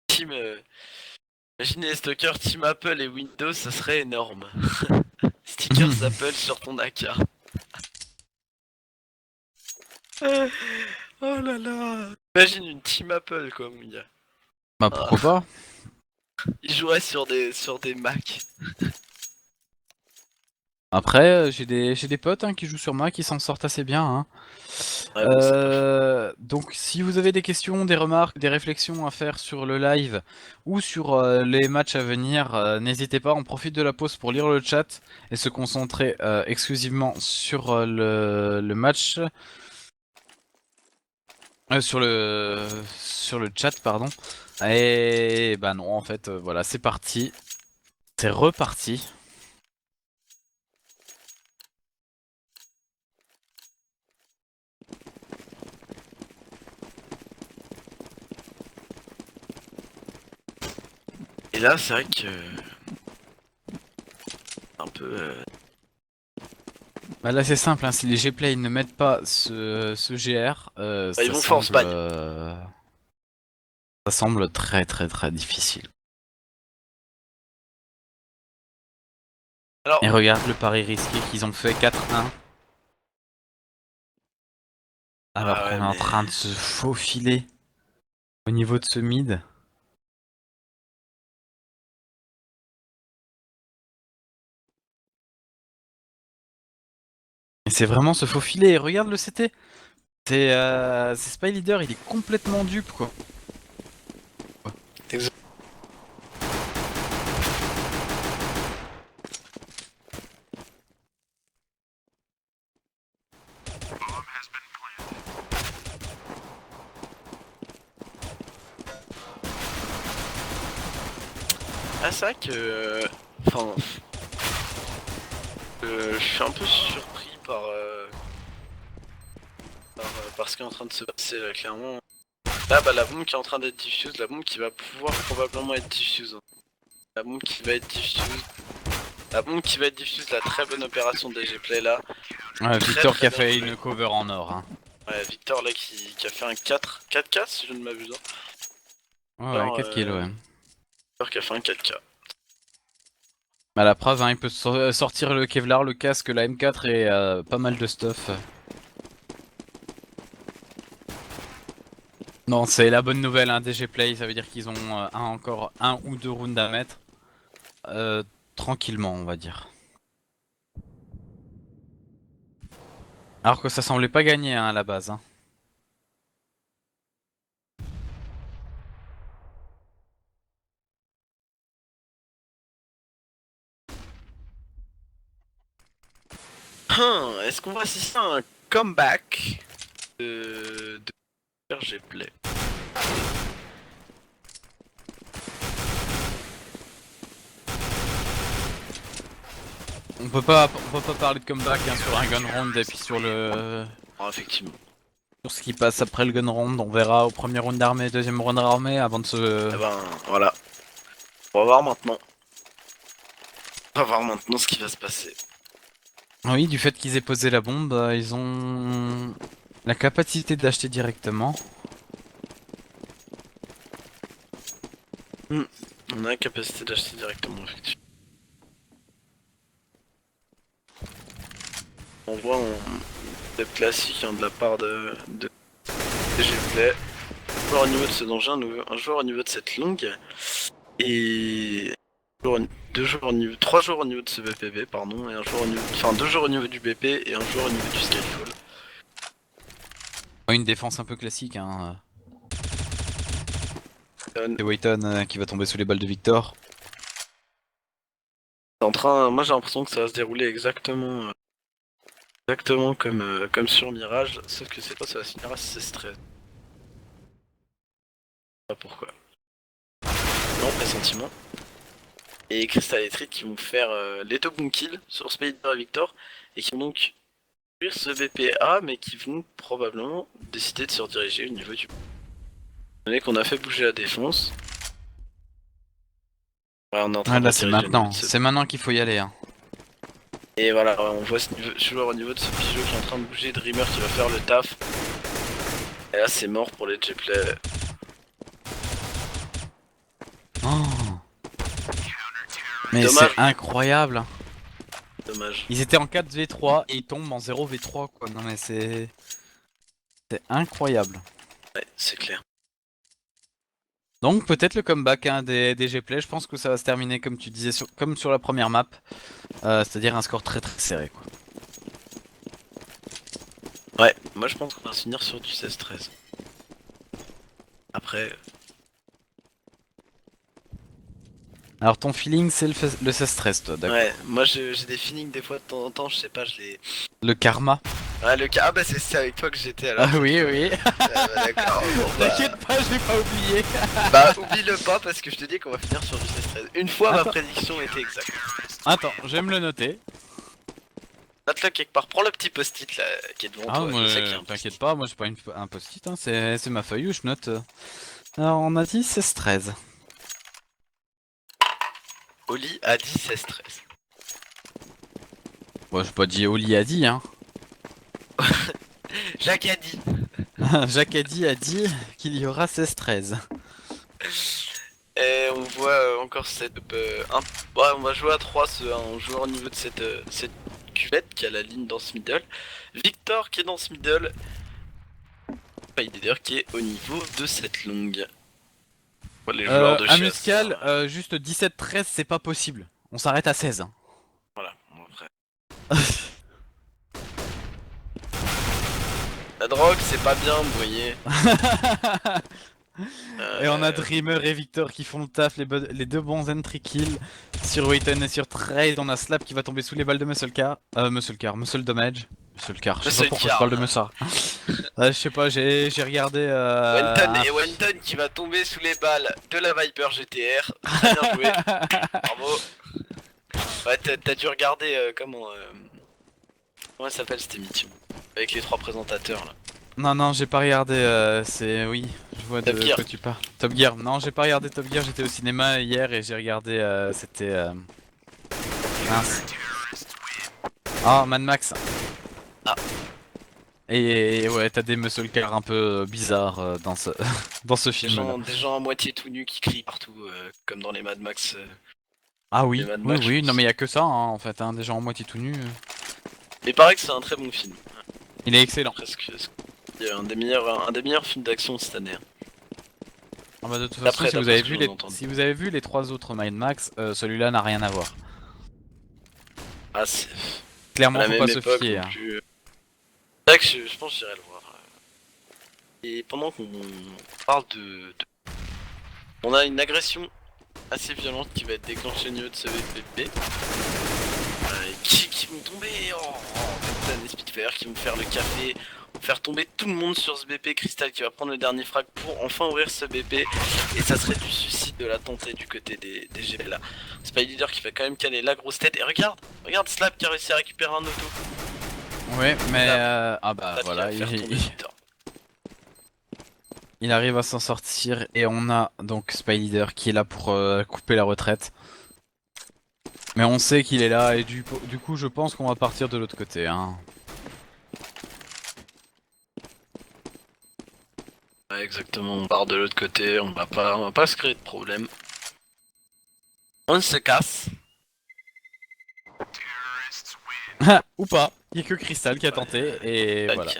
Team, imaginez les stalkers Team Apple et Windows, ça serait énorme. Stickers Apple sur ton AK. Oh là là. Imagine une Team Apple quoi, mon gars. Bah Ah, pourquoi pas? ils joueraient sur des Mac. Après, j'ai des potes qui jouent sur Mac qui s'en sortent assez bien. Hein. Ouais, bon, c'est pas faux. Donc, si vous avez des questions, des remarques, des réflexions à faire sur le live ou sur les matchs à venir, n'hésitez pas. On profite de la pause pour lire le chat et se concentrer exclusivement sur le match, sur le chat, pardon. Et bah non, en fait, voilà, c'est parti, c'est reparti. Et là, c'est vrai que. Un peu. Bah là c'est simple, hein, si les Gplay ne mettent pas ce GR, Bah, ils vont force bagne. ça semble très très très difficile. Alors, Et regarde le pari risqué qu'ils ont fait 4-1, alors ah qu'on ouais, est en mais. train de se faufiler au niveau de ce mid. Et c'est vraiment se faufiler, et regarde le CT. C'est Spy Leader, il est complètement dupe quoi. Ah, c'est vrai que. Enfin. Je suis un peu surpris par ce qui est en train de se passer là, clairement. Là, bah, la bombe qui est en train d'être diffuse, la bombe qui va pouvoir probablement être diffuse. La bombe qui va être diffuse. La bombe qui va être diffuse, la très bonne opération des G-Play là. Ouais, Très, Victor très qui a bien fait joué. une cover en or. Hein. Ouais, Victor là qui a fait un 4K si je ne m'abuse. Ouais, ouais, Alors, 4 kills, ouais. Victor qui a fait un 4K. Bah, la preuve, hein, il peut sortir le Kevlar, le casque, la M4 et pas mal de stuff. Non, c'est la bonne nouvelle, hein, DG Play, ça veut dire qu'ils ont encore un ou deux rounds à mettre. Tranquillement, on va dire. Alors que ça semblait pas gagné hein, à la base. Hein. Est-ce qu'on va assister à un comeback de G-Play? On peut pas parler de comeback hein, sur un gun round et puis Oh, effectivement. sur ce qui passe après le gun round. On verra au premier round d'armée, deuxième round d'armée avant de se. Eh ben, voilà. On va voir maintenant. On va voir maintenant ce qui va se passer. Oui, du fait qu'ils aient posé la bombe, ils ont la capacité d'acheter directement. On a la capacité d'acheter directement, effectivement. On voit un step classique hein, de la part de G-Play. Un joueur au niveau de ce danger, un joueur au niveau de cette longue. Et trois joueurs au niveau de ce BPB, pardon, et un joueur au niveau, enfin deux joueurs au niveau du BP et un joueur au niveau du Skyfall. Une défense un peu classique. Hein. Euh, C'est Wayton qui va tomber sous les balles de Victor. moi j'ai l'impression que ça va se dérouler exactement comme sur Mirage, sauf que cette fois ça va se finir à 16-13. Pas pourquoi. Non, pressentiment. Et Crystal Electric qui vont faire les deux bons kills sur Spider et Victor, et qui vont donc fuir ce BPA, mais qui vont probablement décider de se rediriger au niveau du... Donné qu'on a fait bouger la défense. Ouais, on est en train Ah, de là c'est rediriger au niveau maintenant. de ce... C'est maintenant qu'il faut y aller. Hein. Et voilà, on voit ce joueur au niveau de ce bijou qui est en train de bouger, Dreamer qui va faire le taf. Et là c'est mort pour les G-Play. Oh. Mais c'est Dommage, incroyable. Hein. dommage. Ils étaient en 4v3 et ils tombent en 0v3 quoi. Non mais c'est incroyable. Ouais, c'est clair. Donc peut-être le comeback hein, des G-Play, je pense que ça va se terminer comme tu disais comme sur la première map. C'est-à-dire un score très très serré quoi. Ouais, moi je pense qu'on va se finir sur du 16-13. Après... Alors ton feeling c'est le 16-13 toi, d'accord. Ouais, moi j'ai des feelings des fois de temps en temps, je sais pas, je les... Le karma. Ah le cas, ah bah c'est avec toi que j'étais alors. Ah oui oui. Ah bah, d'accord, bon bah... T'inquiète pas, je l'ai pas oublié. Bah oublie-le pas parce que je te dis qu'on va finir sur du 16-13. Une fois ma Attends. prédiction était exacte. Attends, je vais me le noter. Note-le quelque part, prends le petit post-it là qui est devant Ah toi, moi je sais qu'il y a un t'inquiète post-it. pas, moi j'ai pas un post-it, hein. C'est ma feuille où je note. Alors on a dit 16-13. Oli a dit 16-13. Bon j'ai pas dit Oli a dit hein. Jacques a dit. Jacques a dit qu'il y aura 16-13. Et on voit encore cette... ouais, on va jouer à 3, un joueur au niveau de cette cuvette qui a la ligne dans ce middle. Victor qui est dans ce middle. Spider qui est au niveau de cette longue. Voilà, les joueurs de À chasse. Muscal, juste 17-13 c'est pas possible. On s'arrête à 16. Hein. Voilà, bon, après. La drogue c'est pas bien, vous voyez. Et on a Dreamer et Victor qui font le taf, les deux bons entry kills. Sur Wayton et sur Trade, on a Slap qui va tomber sous les balles de Muscle Car. Muscle Damage. Muscle Car, je sais pas pourquoi je parle de Muscle. Je sais pas, j'ai regardé. Wenton qui va tomber sous les balles de la Viper GTR. Très bien joué. Bravo. Ouais, t'as dû regarder comment ça s'appelle cette émission? Avec les trois présentateurs là. Non, non, j'ai pas regardé, c'est... Oui, je vois Top de Gear. quoi tu parles. Top Gear. Non, j'ai pas regardé Top Gear, j'étais au cinéma hier et j'ai regardé, c'était... mince. Ah, Mad Max. Ah, Et ouais, t'as des muscle cars un peu bizarres dans ce, dans ce film-là. des gens à moitié tout nus qui crient partout, comme dans les Mad Max. Ah Les oui, Mad oui, Max, je oui, non pense. mais y a que ça, hein, en fait, hein, des gens en moitié tout nus. Mais il paraît que c'est un très bon film. Il est excellent. Presque. C'est un des meilleurs films d'action de cette année, hein. Ah bah de toute façon, D'après ce que j'en ai entendu. si vous avez vu les trois autres Mad Max, celui-là n'a rien à voir. Ah, c'est à Clairement, la faut même pas se époque fier, non hein. plus. C'est vrai que je pense que j'irai le voir. Et pendant qu'on parle on a une agression assez violente qui va être déclenchée au niveau de ce VPP. Qui vont tomber putain, des Spitfire qui vont faire le café, vont faire tomber tout le monde sur ce BP. Crystal qui va prendre le dernier frag pour enfin ouvrir ce BP. Et ça serait du suicide de la tenter du côté des GP là. Spy Leader qui va quand même caler la grosse tête. Et regarde Slap qui a réussi à récupérer un auto. Ouais, mais Slap, ah bah Slap qui va voilà, faire tomber Victor. il arrive à s'en sortir et on a donc Spy Leader qui est là pour couper la retraite. Mais on sait qu'il est là et du coup, je pense qu'on va partir de l'autre côté, hein. Ouais, exactement, on part de l'autre côté, on va pas se créer de problème. On se casse. Ou pas. Il y a que Crystal qui a tenté et Ouais, voilà.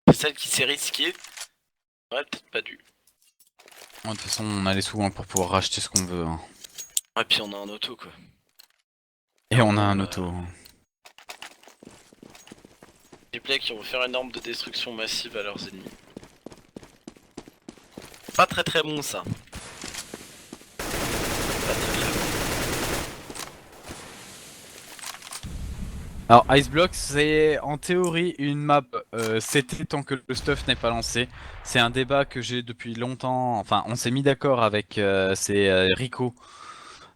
c'est celle qui s'est risquée. Ouais, peut-être pas dû. De toute façon, on a les sous hein, pour pouvoir racheter ce qu'on veut, hein. Ah, puis on a un auto quoi. Et on a Clairement, un là. auto. Les plays qui vont faire une arme de destruction massive à leurs ennemis. Pas très très bon ça. Pas très très bon. Alors Ice Block, c'est en théorie une map CT tant que le stuff n'est pas lancé. C'est un débat que j'ai depuis longtemps. Enfin, on s'est mis d'accord avec Rico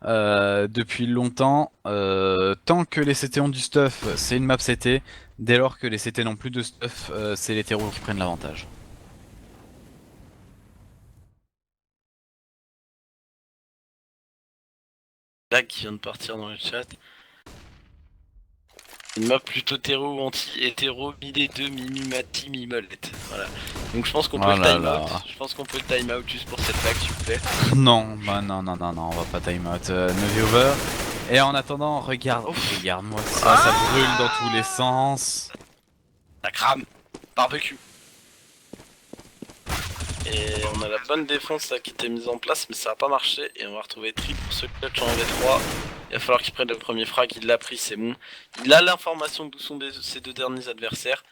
depuis longtemps. Tant que les CT ont du stuff, c'est une map CT. Dès lors que les CT n'ont plus de stuff, c'est les terreaux qui prennent l'avantage. Lag qui vient de partir dans le chat. Une map plutôt terreau anti-hétéro, mi-les-deux, mi-mati, mi-molette. Voilà. Donc je pense qu'on peut Oh le là time out. là. Je pense qu'on peut le time out juste pour cette vague s'il vous plaît. Non, bah non, non, non, non, on va pas time out nos viewers. Et en attendant, regarde-moi ça brûle dans tous les sens. Ça crame. Barbecue. Et on a la bonne défense là qui était mise en place mais ça a pas marché et on va retrouver Tri pour ce clutch en V3. Il va falloir qu'il prenne le premier frag, il l'a pris, c'est bon. Il a l'information d'où sont ses deux derniers adversaires.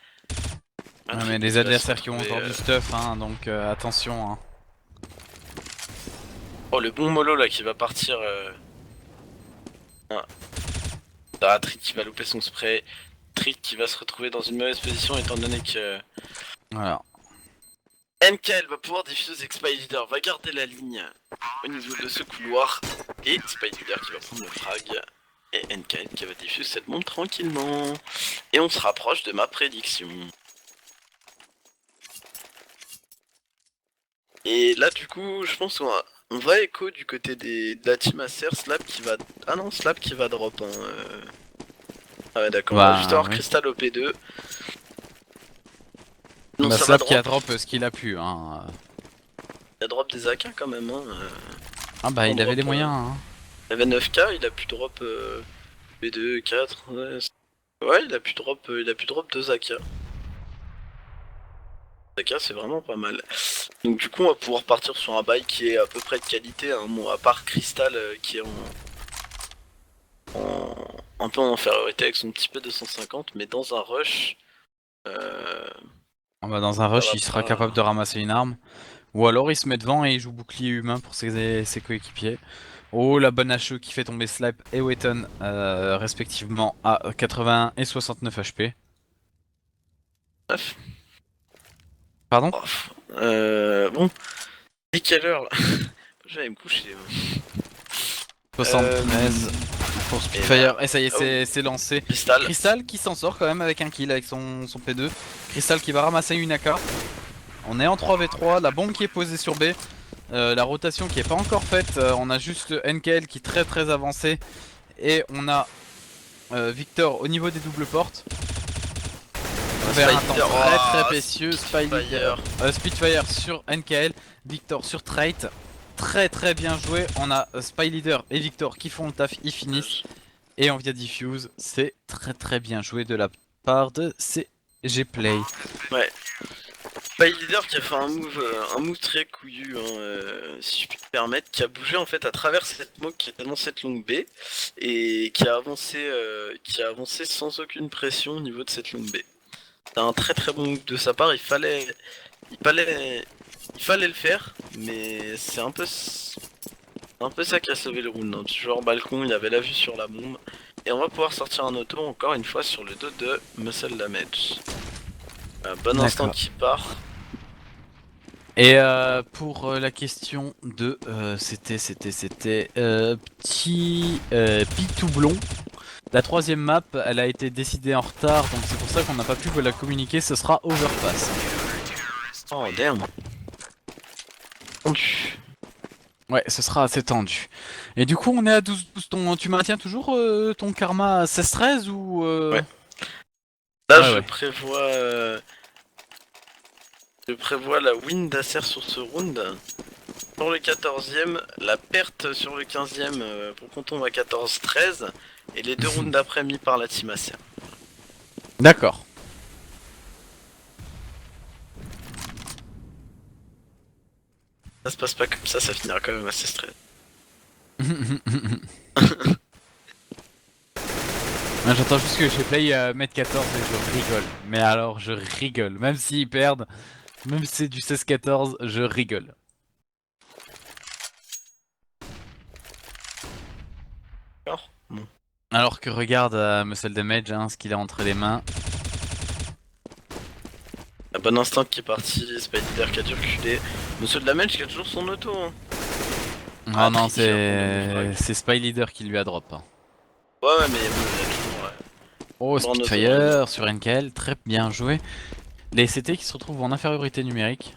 Un Ouais, Tri mais les qui va se adversaires qui ont retrouver, encore du stuff, hein, donc attention. Hein. Oh le bon mollo là qui va partir. Ah, Trick qui va louper son spray. Trick qui va se retrouver dans une mauvaise position étant donné que Voilà. NKL va pouvoir diffuser que Spy Leader va garder la ligne au niveau de ce couloir. Et Spy Leader qui va prendre le frag. Et NKL qui va diffuser cette bombe tranquillement. Et on se rapproche de ma prédiction. Et là du coup je pense on va écho du côté de la team Acer. Slap qui va... Ah non, Slap qui va drop. Hein, Ah ouais d'accord, on va juste Bah avoir oui. Crystal au P2. Non, Bah ça va Slap qui a drop. drop ce qu'il a pu. Hein. Il a drop des AK quand même. Hein. Ah bah On il avait les drop, moyens. Hein. il avait 9k, il a pu drop B2, 4. Ouais, ouais, il a pu drop 2 AK. 2 AK c'est vraiment pas mal. Donc du coup on va pouvoir partir sur un bail qui est à peu près de qualité. Hein. Bon, à part Crystal qui est un peu en infériorité avec son petit peu 250, mais dans un rush. Ah bah dans un Ça rush va il sera pas. capable de ramasser une arme. Ou alors il se met devant et il joue bouclier humain pour ses coéquipiers. Oh la bonne HE qui fait tomber Slap et Wetton respectivement à 80 et 69 HP. Bref. Pardon? Bon, et quelle heure là? J'allais me coucher. 73 pour Spitfire. Et ça y est, c'est lancé. Crystal. Crystal qui s'en sort quand même avec un kill avec son P2. Crystal qui va ramasser une AK. On est en 3v3, la bombe qui est posée sur B. La rotation qui est pas encore faite. On a juste NKL qui est très avancé. Et on a Victor au niveau des doubles portes. Vers un temps très précieux. Spitfire sur NKL. Victor sur Trait. Très bien joué. On a Spy Leader et Victor qui font le taf, ils finissent. Et on vient diffuse. C'est très bien joué de la part de CG Play. Ouais. Spy Leader qui a fait un move très couillu, hein, si je puis me permettre, qui a bougé en fait à travers cette smoke qui est dans cette longue baie et qui a avancé sans aucune pression au niveau de cette longue baie. C'est un très bon move de sa part. Il fallait le faire, mais c'est un peu ça qui a sauvé le round. Hein. Genre balcon, il avait la vue sur la bombe. Et on va pouvoir sortir un auto encore une fois sur le dos de Muscle Damage. Bon instant qui part. Et pour la question de c'était petit Pitoublon. La troisième map, elle a été décidée en retard, donc c'est pour ça qu'on n'a pas pu vous la communiquer. Ce sera Overpass. Oh damn. Ouais, ce sera assez tendu. Et du coup, on est à 12-12. Tu maintiens toujours ton karma à 16-13 ou Ouais. Là, ouais, je ouais. prévois la win d'Acer sur ce round. Sur le 14ème, la perte sur le 15ème pour qu'on tombe à 14-13. Et les deux rounds d'après mis par la team Acer. D'accord. Ça se passe pas comme ça finira quand même assez stress. J'entends juste que chez Play mettre 14 et je rigole. Mais alors, je rigole. Même s'ils perdent, même si c'est du 16-14, je rigole. D'accord. Bon. Alors que regarde Muscle Damage, hein, ce qu'il a entre les mains. Un bon instant qui est parti, Spider qui a dû reculer. Monsieur de la Damage qui a toujours son auto. Hein. Ah non, c'est Spy Leader qui lui a drop. Hein. Ouais, mais il a toujours. Ouais. Oh, Bon, Spitfire sur NKL, très bien joué. Les CT qui se retrouvent en infériorité numérique.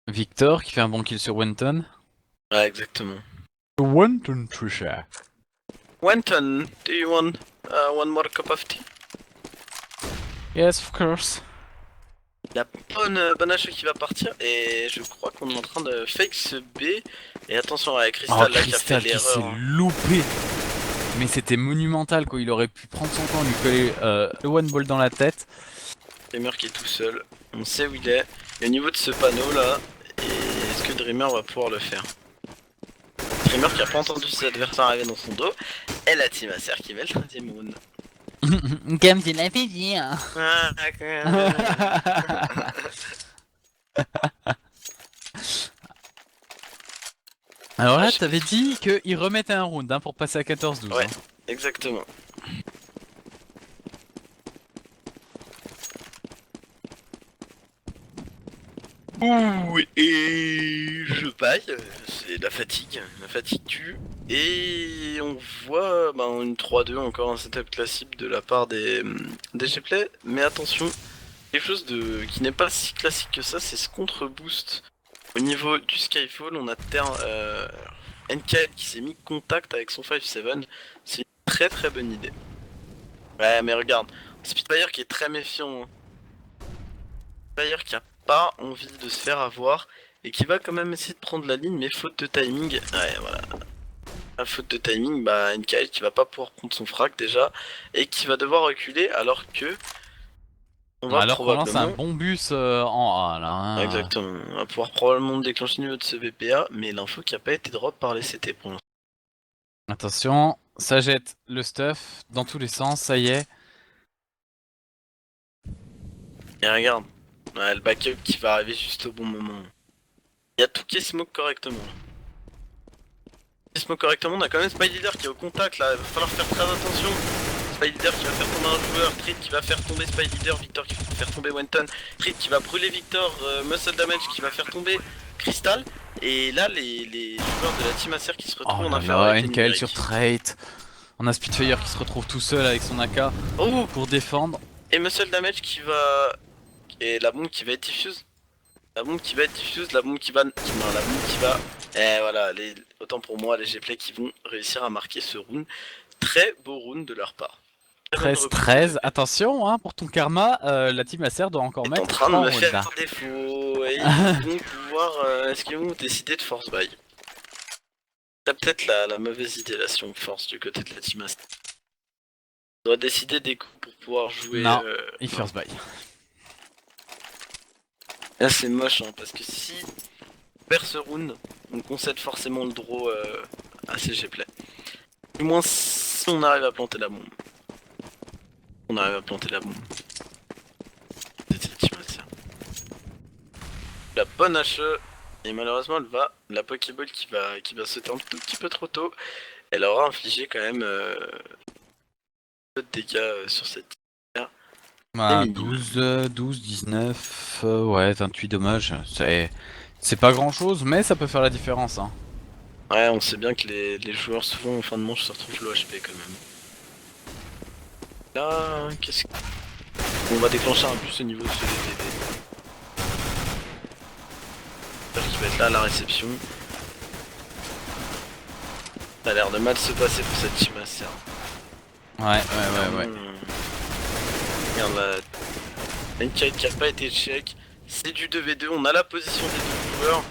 Victor qui fait un bon kill sur Wenton. Ouais, exactement. Wenton Trisha. Wenton, do you want one more cup of tea? Yes, of course. La bonne achat qui va partir et je crois qu'on est en train de fake ce B. Et attention à Crystal là Crystal qui a fait qui s'est l'erreur. Hein. loupé. Mais c'était monumental quoi, il aurait pu prendre son temps, lui coller le one ball dans la tête. Dreamer qui est tout seul, on sait où il est. Et au niveau de ce panneau là, est-ce que Dreamer va pouvoir le faire? Dreamer qui a pas entendu ses adversaires arriver dans son dos, et la team Acer qui met le 30ème round. Comme tu l'avais dit. Hein. Alors là, t'avais dit qu'ils remettaient un round hein, pour passer à 14-12. Ouais, hein. exactement. Ouh, et je baille, c'est la fatigue tue, et on voit une 3-2, encore un setup classique de la part des Gplay, mais attention, quelque chose qui n'est pas si classique que ça, c'est ce contre-boost. Au niveau du Skyfall, on a NKL qui s'est mis contact avec son 5-7, c'est une très bonne idée. Ouais mais regarde, Spitfire qui est très méfiant, hein. Spitfire qui a pas envie de se faire avoir et qui va quand même essayer de prendre la ligne mais faute de timing. Ouais voilà. À faute de timing, NKL qui va pas pouvoir prendre son frag déjà et qui va devoir reculer alors que on va alors qu'on lance probablement... un bon bus en A là. Hein. Exactement, on va pouvoir probablement déclencher le niveau de ce VPA mais l'info qui a pas été drop par les CT pour l'instant. Attention, ça jette le stuff dans tous les sens, ça y est. Et regarde, ouais, le backup qui va arriver juste au bon moment. Il y a tout qui smoke correctement. Qui smoke correctement, on a quand même Spy Leader qui est au contact là, il va falloir faire très attention. Spy Leader qui va faire tomber un joueur, Trid qui va faire tomber Spy Leader, Victor qui va faire tomber Wenton, Trid qui va brûler Victor, Muscle Damage qui va faire tomber Crystal. Et là, les joueurs de la team Acer qui se retrouvent Oh en là là, infériorité NKL sur numérique. trait. On a Spitfire qui se retrouve tout seul avec son AK Oh, pour défendre. et Muscle Damage qui va... Et la bombe qui va être diffuse. La bombe qui va être diffuse, la bombe qui va... Non, la bombe qui va... Et voilà, autant pour moi, les G-Play qui vont réussir à marquer ce round. Très beau round de leur part. Très bonne reprise. 13-13, attention hein, pour ton karma, la team Acer doit encore Est en mettre train de 3 me rounds. faire défaut. Et ils vont pouvoir... Est-ce qu'ils vont décider de force buy? T'as peut-être la mauvaise idée là si on force du côté de la team Acer. On doit décider des coups pour pouvoir jouer... Non, il first buy. Là c'est moche hein, parce que si on perd ce round, on concède forcément le draw à CG Play. Du moins si on arrive à planter la bombe. On arrive à planter la bombe. La bonne HE, et malheureusement elle va, la Pokéball qui va sauter un tout petit peu trop tôt, elle aura infligé quand même peu de dégâts sur cette team. Bah, 12, 19, ouais, 28 dommages. C'est pas grand chose, mais ça peut faire la différence. Hein. Ouais, on sait bien que les joueurs souvent en fin de manche se retrouvent low HP quand même. Là, qu'est-ce que... On va déclencher un bus au niveau de ce DDD. J'espère qu'il va être là à la réception. Ça a l'air de mal se passer pour cette team Acer. Ouais. Regarde là. N-Kite qui a pas été check. C'est du 2v2, on a la position des deux joueurs.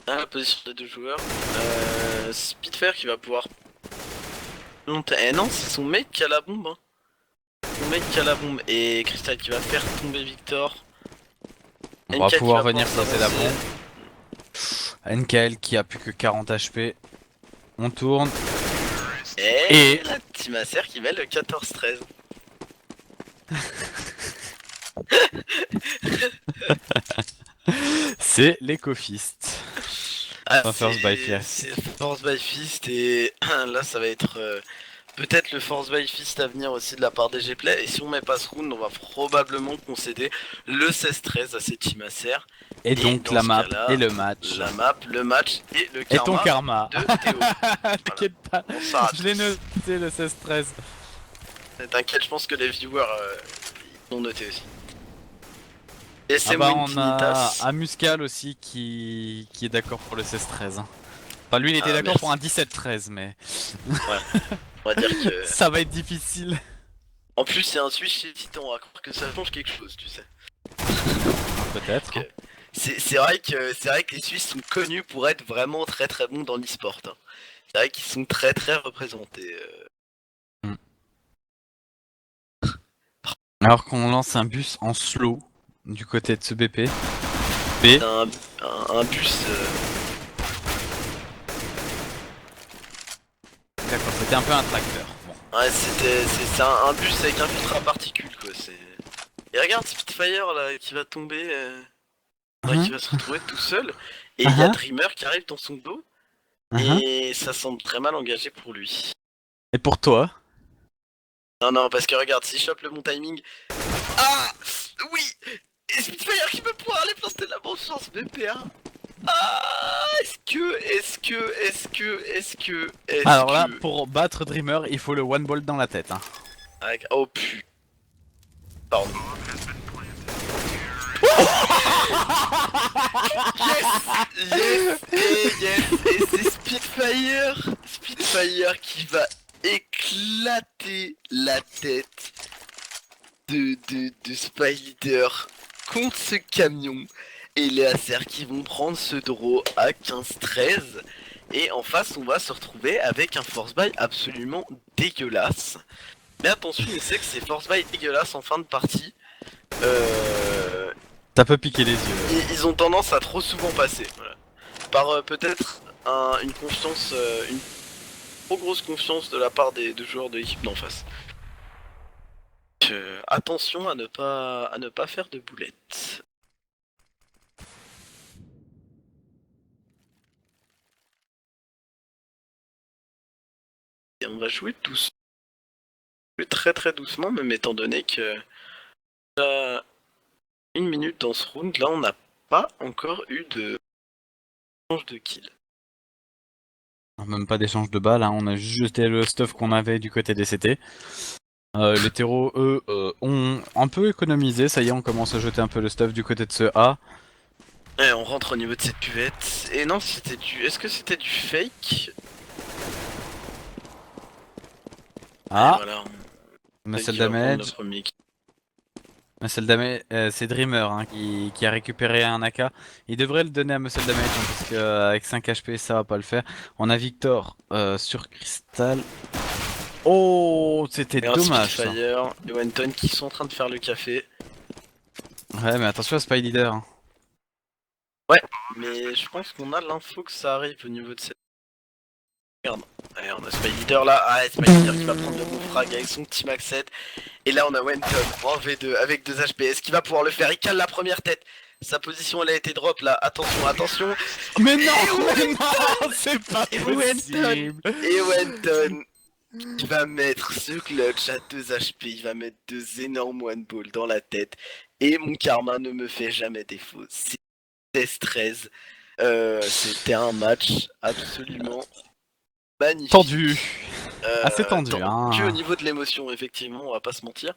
On a la position des deux joueurs. Spitfire qui va pouvoir... Eh non, c'est son mec qui a la bombe. Hein. Son mec qui a la bombe. Et Crystal qui va faire tomber Victor. On va pouvoir venir s'avancer. placer la bombe. NKL qui a plus que 40 HP. On tourne. Et la team Acer qui met le 14-13. C'est l'écofist. Force by Fist. C'est Force by Fist et là ça va être peut-être le Force by Fist à venir aussi de la part des G-Play. Et si on met pas ce round, on va probablement concéder le 16-13 à cette team Acer. Et donc la map et le match. La map, le match et le karma. Et ton karma. De Théo. T'inquiète pas, je l'ai noté le 16-13. T'inquiète, je pense que les viewers ils l'ont noté aussi. Et c'est on a un Muscal aussi qui est d'accord pour le 16-13. Enfin lui il était d'accord pour un 17-13 mais... Ouais, on va dire que... Ça va être difficile. En plus c'est un Switch chez Titan, on va croire que ça change quelque chose, tu sais. Peut-être. C'est vrai que les Suisses sont connus pour être vraiment très très bons dans l'e-sport. Hein. C'est vrai qu'ils sont très très représentés. Alors qu'on lance un bus en slow du côté de ce BP. B. Un bus... D'accord, c'était un peu un tracteur. Bon. Ouais, c'est un bus avec un filtre à particules quoi. Et regarde Spitfire là qui va tomber... qui va se retrouver tout seul. Et il y a Dreamer qui arrive dans son dos. Et ça semble très mal engagé pour lui. Et pour toi? Non, parce que regarde, s'il chope le bon timing... Ah oui. Et Spitfire qui va pouvoir aller planter la bonne chance BPA. Ah, est-ce que... Alors là, pour battre Dreamer, il faut le one ball dans la tête. Hein. Avec... Oh putain. Pardon. Yes. Et c'est Spitfire qui va éclater la tête de Spider contre ce camion. Et les Acer qui vont prendre ce draw à 15-13. Et en face, on va se retrouver avec un force buy absolument dégueulasse. Mais attention, on sait que c'est force buy dégueulasse en fin de partie. Ça peut piquer les yeux. Ils ont tendance à trop souvent passer. Voilà. Par peut-être une confiance, une trop grosse confiance de la part des joueurs de l'équipe d'en face. Attention à ne pas faire de boulettes. va jouer doucement. Très très doucement, même étant donné que à 1 minute dans ce round, là on n'a pas encore eu de change de kill. Même pas d'échange de balles, hein. On a juste jeté le stuff qu'on avait du côté des CT. Les terreaux, eux, ont un peu économisé, ça y est, on commence à jeter un peu le stuff du côté de ce A. Et on rentre au niveau de cette cuvette. Et non, c'était du. Est-ce que c'était du fake? Et Ah, voilà, muscle qui va prendre le damage. premier kill. Muscle damage, c'est Dreamer hein, qui a récupéré un AK. Il devrait le donner à Muscle damage hein, parce que avec 5 HP ça va pas le faire. On a Victor sur Crystal. Oh, c'était Et un dommage ça. Spitfire et Wenton qui sont en train de faire le café. Ouais, mais attention à Spy Leader, hein. Ouais, mais je pense qu'on a l'info que ça arrive au niveau de cette. Merde. Allez, on a Spy Leader là. Ah, Spy Leader qui va prendre le beau frag avec son petit max 7. Et là, on a Wenton en V2 avec 2 HP. Est-ce qu'il va pouvoir le faire? Il cale la première tête. Sa position, elle a été drop là. Attention, attention. Mais non, mais non, c'est pas Et possible. Wenton, il va mettre ce clutch à 2 HP. Il va mettre 2 énormes one ball dans la tête. Et mon karma ne me fait jamais défaut. C'est 16-13. C'était un match absolument magnifique. Tendu. Assez tendu, Tendu au hein. niveau de l'émotion, effectivement, on va pas se mentir.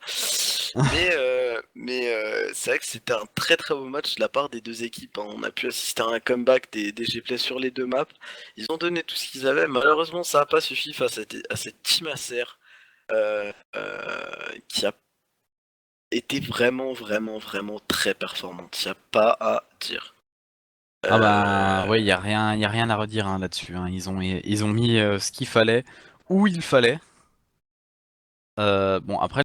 Mais c'est vrai que c'était un très très beau match de la part des deux équipes, hein. On a pu assister à un comeback des Gplay sur les deux maps. Ils ont donné tout ce qu'ils avaient. Malheureusement, ça n'a pas suffi face à cette team Acer qui a été vraiment vraiment vraiment très performante. Il n'y a pas à dire. Ah bah Euh, ouais, y a rien à redire hein, là-dessus, hein. Ils ont mis ce qu'il fallait où il fallait. Bon après